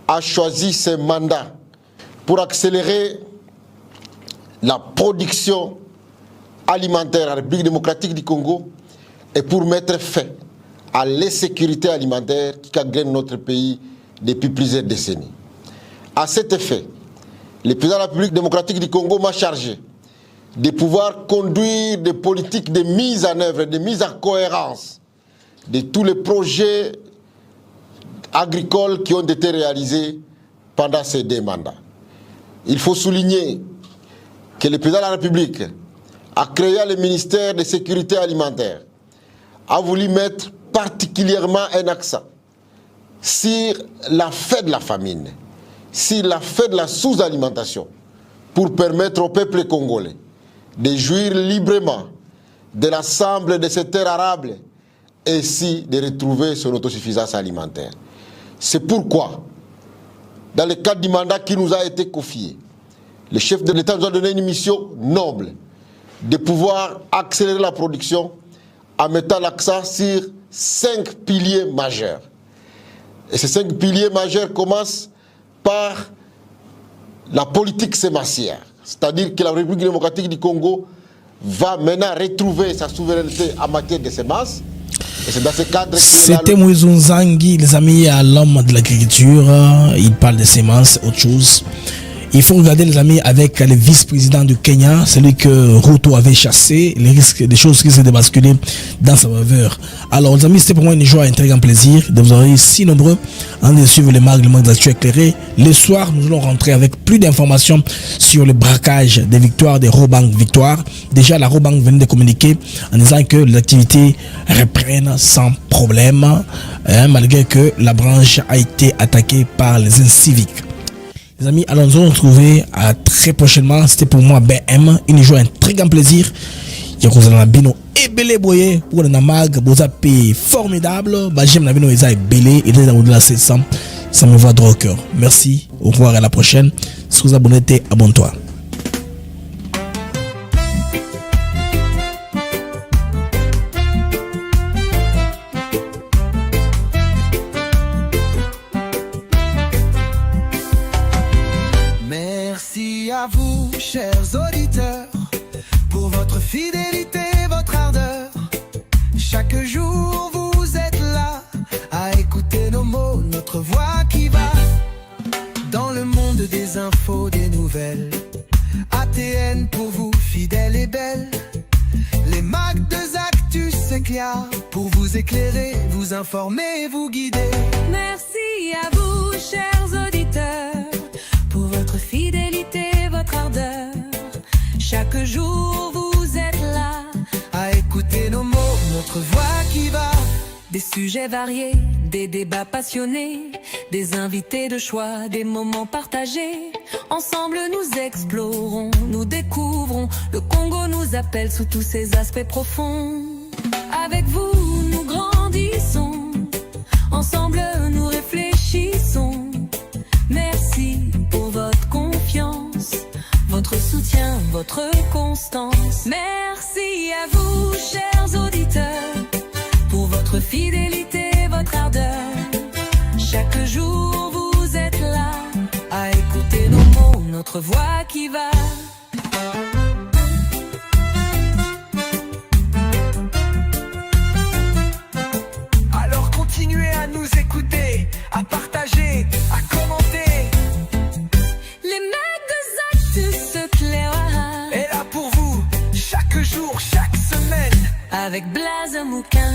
a choisi ce mandat pour accélérer la production alimentaire à la République démocratique du Congo et pour mettre fin à l'insécurité alimentaire qui gangrène notre pays depuis plusieurs décennies. À cet effet, le président de la République démocratique du Congo m'a chargé de pouvoir conduire des politiques de mise en œuvre, de mise en cohérence de tous les projets agricoles qui ont été réalisés pendant ces 2 mandats. Il faut souligner que le président de la République a créé le ministère de sécurité alimentaire, a voulu mettre particulièrement un accent sur la fin de la famine, sur la fin de la sous-alimentation, pour permettre au peuple congolais de jouir librement de l'ensemble de ces terres arables et ainsi de retrouver son autosuffisance alimentaire. C'est pourquoi, dans le cadre du mandat qui nous a été confié, le chef de l'État nous a donné une mission noble de pouvoir accélérer la production en mettant l'accent sur 5 piliers majeurs. Et ces 5 piliers majeurs commencent par la politique sémancière. C'est-à-dire que la République démocratique du Congo va maintenant retrouver sa souveraineté en matière de semences. Et c'est dans ce cadre C'était Moïse Nzangi, les amis, à l'homme de l'agriculture. Il parle de semences, autre chose. Il faut regarder, les amis, avec le vice-président du Kenya, celui que Ruto avait chassé, les risques, des choses risquent de basculer dans sa faveur. Alors, les amis, c'était pour moi une joie et un très grand plaisir de vous avoir si nombreux de suivre les marques d'actu éclairé. Le soir, nous allons rentrer avec plus d'informations sur le braquage des victoires des Robank Victoire. Déjà, la Robank venait de communiquer en disant que les activités reprennent sans problème, malgré que la branche a été attaquée par les inciviques. Les amis, allons nous retrouver à très prochainement. C'était pour moi BM, une joie, un très grand plaisir. Yakozala Bino et Belé Boye pour le Namag, Bozapi formidable. J'aime la Bino Eza et Belé, il est dans le 700. Ça me va droit au cœur. Merci, au revoir à la prochaine. Si vous abonnez, abonne-toi. À vous, chers auditeurs, pour votre fidélité, votre ardeur. Chaque jour, vous êtes là à écouter nos mots, notre voix qui va dans le monde des infos, des nouvelles. ATN pour vous, fidèles et belles. Les Mac de Actus s'éclairent pour vous éclairer, vous informer, vous guider. Merci à vous, chers auditeurs, pour votre fidélité, votre ardeur. Chaque jour vous êtes là à écouter nos mots, notre voix qui va. Des sujets variés, des débats passionnés, des invités de choix, des moments partagés. Ensemble nous explorons, nous découvrons. Le Congo nous appelle sous tous ses aspects profonds. Avec vous nous grandissons, ensemble nous réfléchissons. Merci pour votre confiance, votre soutien, votre constance. Merci à vous, chers auditeurs, pour votre fidélité, votre ardeur. Chaque jour vous êtes là à écouter nos mots, notre voix qui va. Alors continuez à nous écouter, à partager, à commenter. Les mecs de Actus s'éclairent est là pour vous, chaque jour, chaque semaine. Avec Blaze Mouquin